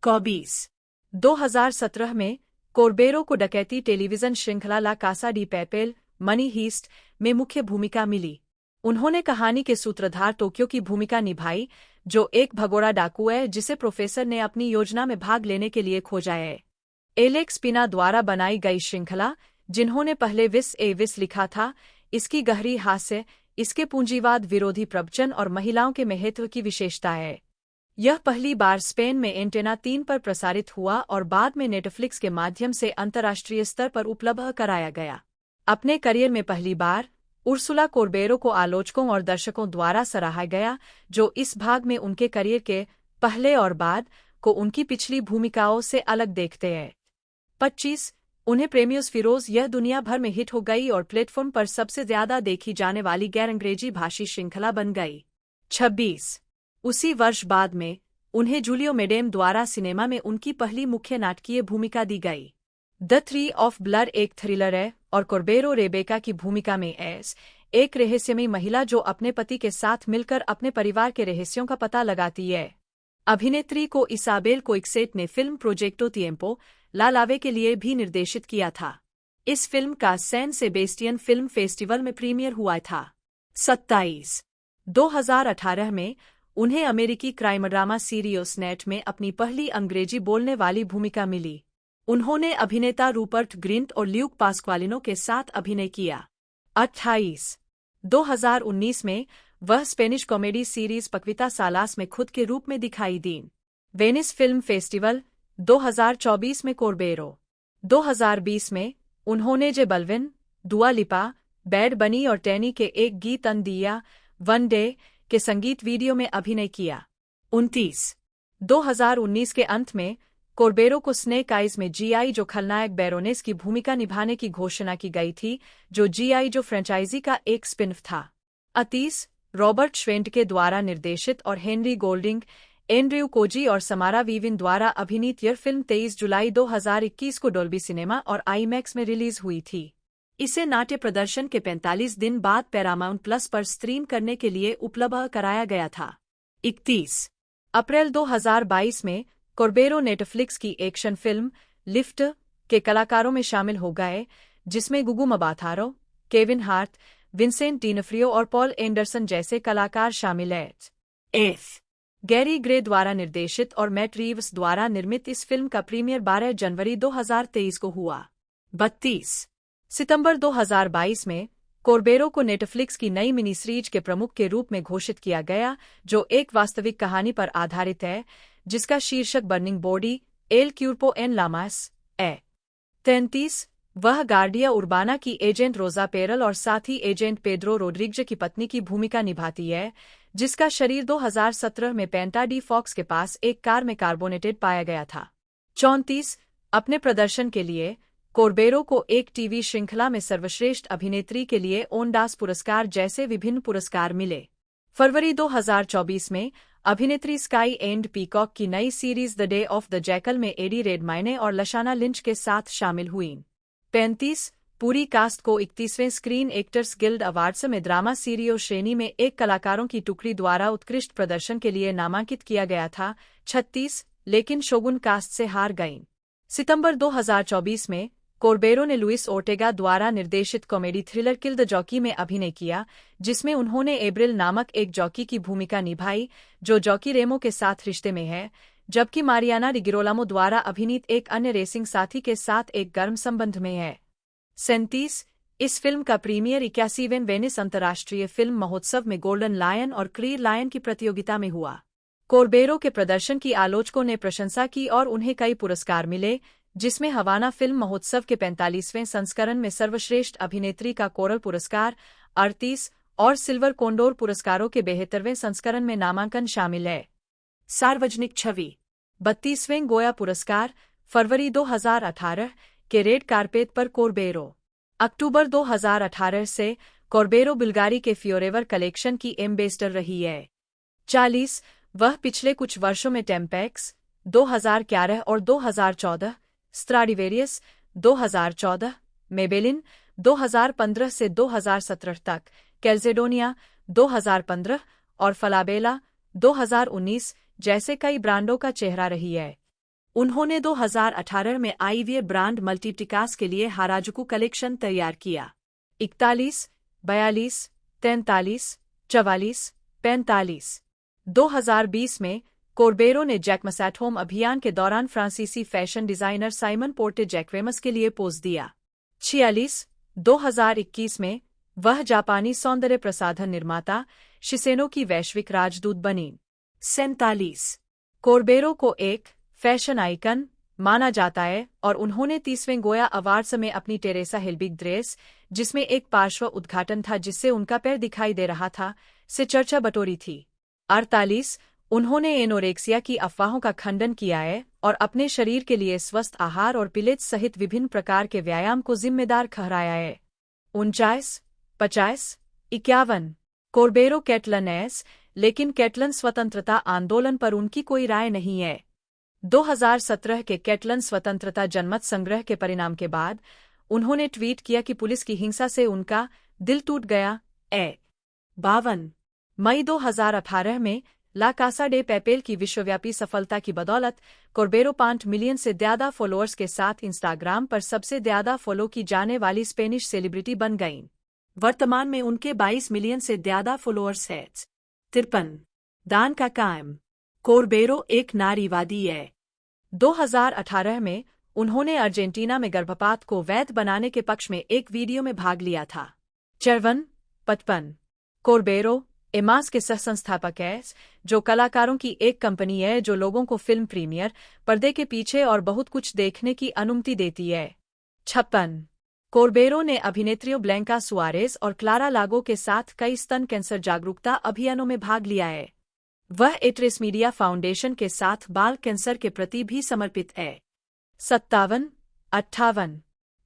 24 2017 में कोर्बेरो को डकैती टेलीविजन श्रृंखला La Casa de Papel money heist में मुख्य भूमिका मिली। उन्होंने कहानी के सूत्रधार टोक्यो की भूमिका निभाई, जो एक भगोड़ा डाकू है जिसे प्रोफेसर ने अपनी योजना में भाग लेने के लिए खोजा है। एलेक्स पिना द्वारा बनाई गई श्रृंखला, जिन्होंने पहले विस लिखा था, इसकी गहरी हास्य, इसके पूंजीवाद विरोधी प्रवचन और महिलाओं के महत्व की विशेषता है। यह पहली बार स्पेन में एंटेना 3 पर प्रसारित हुआ और बाद में नेटफ्लिक्स के माध्यम से अंतर्राष्ट्रीय स्तर पर उपलब्ध कराया गया। अपने करियर में पहली बार उर्सुला कोर्बेरो को आलोचकों और दर्शकों द्वारा सराहा गया, जो इस भाग में उनके करियर के पहले और बाद को उनकी पिछली भूमिकाओं से अलग देखते हैं। 25 उन्हें प्रेमियोस फिरोज यह दुनिया भर में हिट हो गई और प्लेटफॉर्म पर सबसे ज्यादा देखी जाने वाली गैर अंग्रेजी भाषी श्रृंखला बन गई। 26 उसी वर्ष बाद में उन्हें जूलियो मेडेम द्वारा सिनेमा में उनकी पहली मुख्य नाटकीय भूमिका दी गई। द थ्री ऑफ ब्लड एक थ्रिलर है और कोर्बेरो रेबेका की भूमिका में एक रहस्यमयी महिला जो अपने पति के साथ मिलकर अपने परिवार के रहस्यों का पता लगाती है। अभिनेत्री को इसाबेल कोइक्सेट ने फिल्म प्रोजेक्टो तिएम्पो ला लावे के लिए भी निर्देशित किया था। इस फिल्म का सैन सेबेस्टियन फिल्म फेस्टिवल में प्रीमियर हुआ था। 27 2018 में उन्हें अमेरिकी क्राइम ड्रामा सीरियस नेट में अपनी पहली अंग्रेजी बोलने वाली भूमिका मिली। उन्होंने अभिनेता रूपर्ट ग्रिंट और ल्यूक पास्क्वालिनो के साथ अभिनय किया। 28/2019 में वह स्पेनिश कॉमेडी सीरीज पक्विता सालास में खुद के रूप में दिखाई दीं। वेनिस फिल्म फेस्टिवल 2024 में कोर्बेरो। 2020 में उन्होंने जे बल्विन, दुआ लिपा, बैड बनी और टैनी के एक गीत अन दिया वन डे के संगीत वीडियो में अभिनय किया। 29/2019 के अंत में कोर्बेरो को स्नेक आइज में जीआई जो खलनायक बैरोनेस की भूमिका निभाने की घोषणा की गई थी, जो जीआई जो फ्रेंचाइजी का एक स्पिन ऑफ था। 30 रॉबर्ट श्वेंटके द्वारा निर्देशित और हेनरी गोल्डिंग, एंड्रयू कोजी और समारा वीविन द्वारा अभिनीत यह फिल्म 23 जुलाई 2021 को डोल्बी सिनेमा और आईमैक्स में रिलीज हुई थी। इसे नाट्य प्रदर्शन के 45 दिन बाद पैरामाउंट प्लस पर स्ट्रीम करने के लिए उपलब्ध कराया गया था। 31 अप्रैल 2022 में कोर्बेरो नेटफ्लिक्स की एक्शन फिल्म लिफ्ट के कलाकारों में शामिल हो गए, जिसमें गुगु मबाथारो, केविन हार्ट, विंसेंट डिनफ्रियो और पॉल एंडरसन जैसे कलाकार शामिल हैं। गैरी ग्रे द्वारा निर्देशित और मैट रीव्स द्वारा निर्मित इस फिल्म का प्रीमियर 12 जनवरी 2023 को हुआ। 32 सितंबर 2022 में कोर्बेरो को नेटफ्लिक्स की नई मिनी सीरीज के प्रमुख के रूप में घोषित किया गया, जो एक वास्तविक कहानी पर आधारित है, जिसका शीर्षक burning body El Cuerpo en Llamas है। 33 वह गार्डिया उर्बाना की एजेंट रोजा पेरल और साथी एजेंट पेड्रो रोड्रिग्ज की पत्नी की भूमिका निभाती है, जिसका शरीर 2017 में पेंटा डी फॉक्स के पास एक कार में कार्बोनेटेड पाया गया था। 34 अपने प्रदर्शन के लिए कोर्बेरो को एक टीवी श्रृंखला में सर्वश्रेष्ठ अभिनेत्री के लिए ओनडास पुरस्कार जैसे विभिन्न पुरस्कार मिले। फरवरी 2024 में अभिनेत्री स्काई एंड पीकॉक की नई series the day of the jackal में एडी रेडमाइने और लशाना लिंच के साथ शामिल हुईं। 35 पूरी कास्ट को 31वें स्क्रीन एक्टर्स गिल्ड अवार्ड्स में ड्रामा सीरियो श्रेणी में एक कलाकारों की टुकड़ी द्वारा उत्कृष्ट प्रदर्शन के लिए नामांकित किया गया था। 36 लेकिन शोगुन कास्ट से हार गईं। सितंबर 2024 में कोर्बेरो ने लुइस ओर्टेगा द्वारा निर्देशित comedy thriller kill the jockey में अभिनय किया, जिसमें उन्होंने एब्रिल नामक एक जॉकी की भूमिका निभाई, जो जॉकी रेमो के साथ रिश्ते में है, जबकि मारियाना डिगिरोलामो द्वारा अभिनीत एक अन्य रेसिंग साथी के साथ एक गर्म संबंध में है। 37 इस फिल्म का प्रीमियर 81वें वेनिस अंतर्राष्ट्रीय फिल्म महोत्सव में गोल्डन लायन और क्रीर लायन की प्रतियोगिता में हुआ। कोर्बेरो के प्रदर्शन की आलोचकों ने प्रशंसा की और उन्हें कई पुरस्कार मिले, जिसमें हवाना फिल्म महोत्सव के 45वें संस्करण में सर्वश्रेष्ठ अभिनेत्री का कोरल पुरस्कार 38 और सिल्वर कोंडोर पुरस्कारों के 72वें संस्करण में नामांकन शामिल है। सार्वजनिक छवि 32वें गोया पुरस्कार फरवरी 2018 के रेड कार्पेट पर कोर्बेरो। अक्टूबर 2018 से कोर्बेरो बुल्गारी के फ्योरेवर कलेक्शन की एम्बेसडर रही है। 40 वह पिछले कुछ वर्षों में टेम्पेक्स 2011 और 2014, स्ट्राडिवेरियस 2014, मेबेलिन 2015 से 2017 तक, कैल्जेडोनिया 2015 और फलाबेला 2019 जैसे कई ब्रांडों का चेहरा रही है। उन्होंने 2018 में आईवीए ब्रांड मल्टीप्टिकास के लिए हाराजुकू कलेक्शन तैयार किया। 41, 42, 43, 44, 45 2020 में कोर्बेरो ने जैकमस एट होम अभियान के दौरान फ्रांसीसी फैशन डिजाइनर साइमन पोर्टे जैक्वेमस के लिए पोज दिया। 46 2021 में वह जापानी सौंदर्य प्रसाधन निर्माता शिसेनो की वैश्विक राजदूत बनी। 47 कोर्बेरो को एक फैशन आइकन माना जाता है और उन्होंने 30वें गोया अवार्ड्स में अपनी टेरेसा हिलबिग ड्रेस, जिसमें एक पार्श्व उद्घाटन था जिससे उनका पैर दिखाई दे रहा था, से चर्चा बटोरी थी। 48 उन्होंने एनोरेक्सिया की अफवाहों का खंडन किया है और अपने शरीर के लिए स्वस्थ आहार और पिलेट्स सहित विभिन्न प्रकार के व्यायाम को जिम्मेदार ठहराया है। 49, 50, 51 कोर्बेरो कैटलन एस, लेकिन कैटलन स्वतंत्रता आंदोलन पर उनकी कोई राय नहीं है। 2017 के कैटलन स्वतंत्रता जनमत संग्रह के परिणाम के बाद उन्होंने ट्वीट किया कि पुलिस की हिंसा से उनका दिल टूट गया। 52 मई 2018 में ला कासा डे पैपेल की विश्वव्यापी सफलता की बदौलत कोर्बेरो 5 मिलियन से ज्यादा फॉलोअर्स के साथ इंस्टाग्राम पर सबसे ज्यादा फॉलो की जाने वाली स्पेनिश सेलिब्रिटी बन गईं। वर्तमान में उनके 22 मिलियन से ज्यादा फॉलोअर्स हैं। 53 दान का कायम कोर्बेरो एक नारीवादी है। 2018 में उन्होंने अर्जेंटीना में गर्भपात को वैध बनाने के पक्ष में एक वीडियो में भाग लिया था। 55 कोर्बेरो एमास के सह संस्थापक है, जो कलाकारों की एक कंपनी है जो लोगों को फिल्म प्रीमियर, पर्दे के पीछे और बहुत कुछ देखने की अनुमति देती है। 56 कोर्बेरो ने अभिनेत्रियों ब्लैंका सुआरेज और क्लारा लागो के साथ कई स्तन कैंसर जागरूकता अभियानों में भाग लिया है। वह एट्रेस मीडिया फाउंडेशन के साथ बाल कैंसर के प्रति भी समर्पित है। 58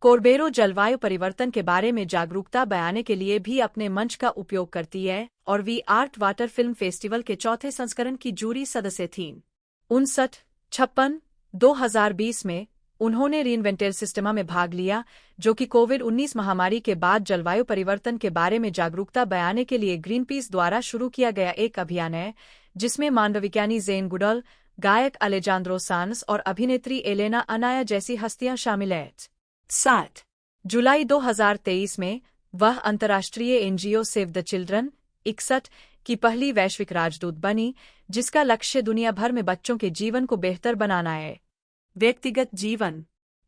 कोर्बेरो जलवायु परिवर्तन के बारे में जागरूकता बयाने के लिए भी अपने मंच का उपयोग करती है और We Are Water film festival के चौथे संस्करण की जूरी सदस्य थीं। 56 2020 में उन्होंने रीइन्वेंटेड सिस्टमा में भाग लिया, जो कि कोविड-19 महामारी के बाद जलवायु परिवर्तन के बारे में जागरूकता बयाने के लिए ग्रीनपीस द्वारा शुरू किया गया एक अभियान है, जिसमें मानवविज्ञानी जेन गुडल, गायक अलेजांद्रो सांस और अभिनेत्री एलेना अनाया जैसी हस्तियां शामिल हैं। 7 जुलाई 2023 में वह अंतर्राष्ट्रीय एनजीओ सेव द चिल्ड्रन 61 की पहली वैश्विक राजदूत बनी, जिसका लक्ष्य दुनिया भर में बच्चों के जीवन को बेहतर बनाना है। व्यक्तिगत जीवन।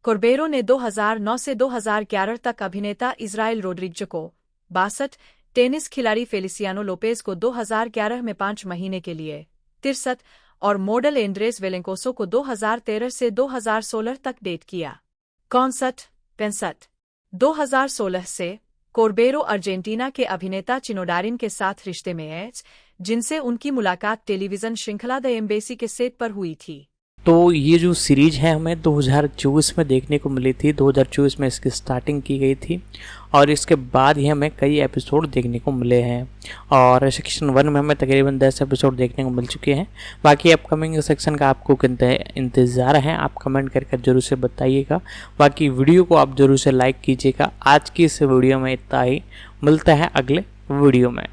कोर्बेरो ने 2009 से 2011 तक अभिनेता इज़राइल रोड्रिग्ज़ को 62, टेनिस खिलाड़ी फेलिसियानो लोपेज को 2011 में 5 महीने के लिए 63 और मॉडल एंड्रेस वेलेंकोसो को 2013 से 2016 तक डेट किया। 65 2016 से कोर्बेरो अर्जेंटीना के अभिनेता चिनोडारिन के साथ रिश्ते में है, जिनसे उनकी मुलाकात टेलीविजन श्रृंखला द एम्बेसी के सेट पर हुई थी। तो ये जो सीरीज है हमें 2024 में देखने को मिली थी। 2024 में इसकी स्टार्टिंग की गई थी और इसके बाद ही हमें कई एपिसोड देखने को मिले हैं और सेक्शन 1 में हमें तकरीबन 10 एपिसोड देखने को मिल चुके हैं। बाकी अपकमिंग सेक्शन का आपको इंतज़ार है, आप कमेंट करके जरूर से बताइएगा। बाकी वीडियो को आप जरूर से लाइक कीजिएगा। आज की इस वीडियो में इतना ही, मिलता है अगले वीडियो में।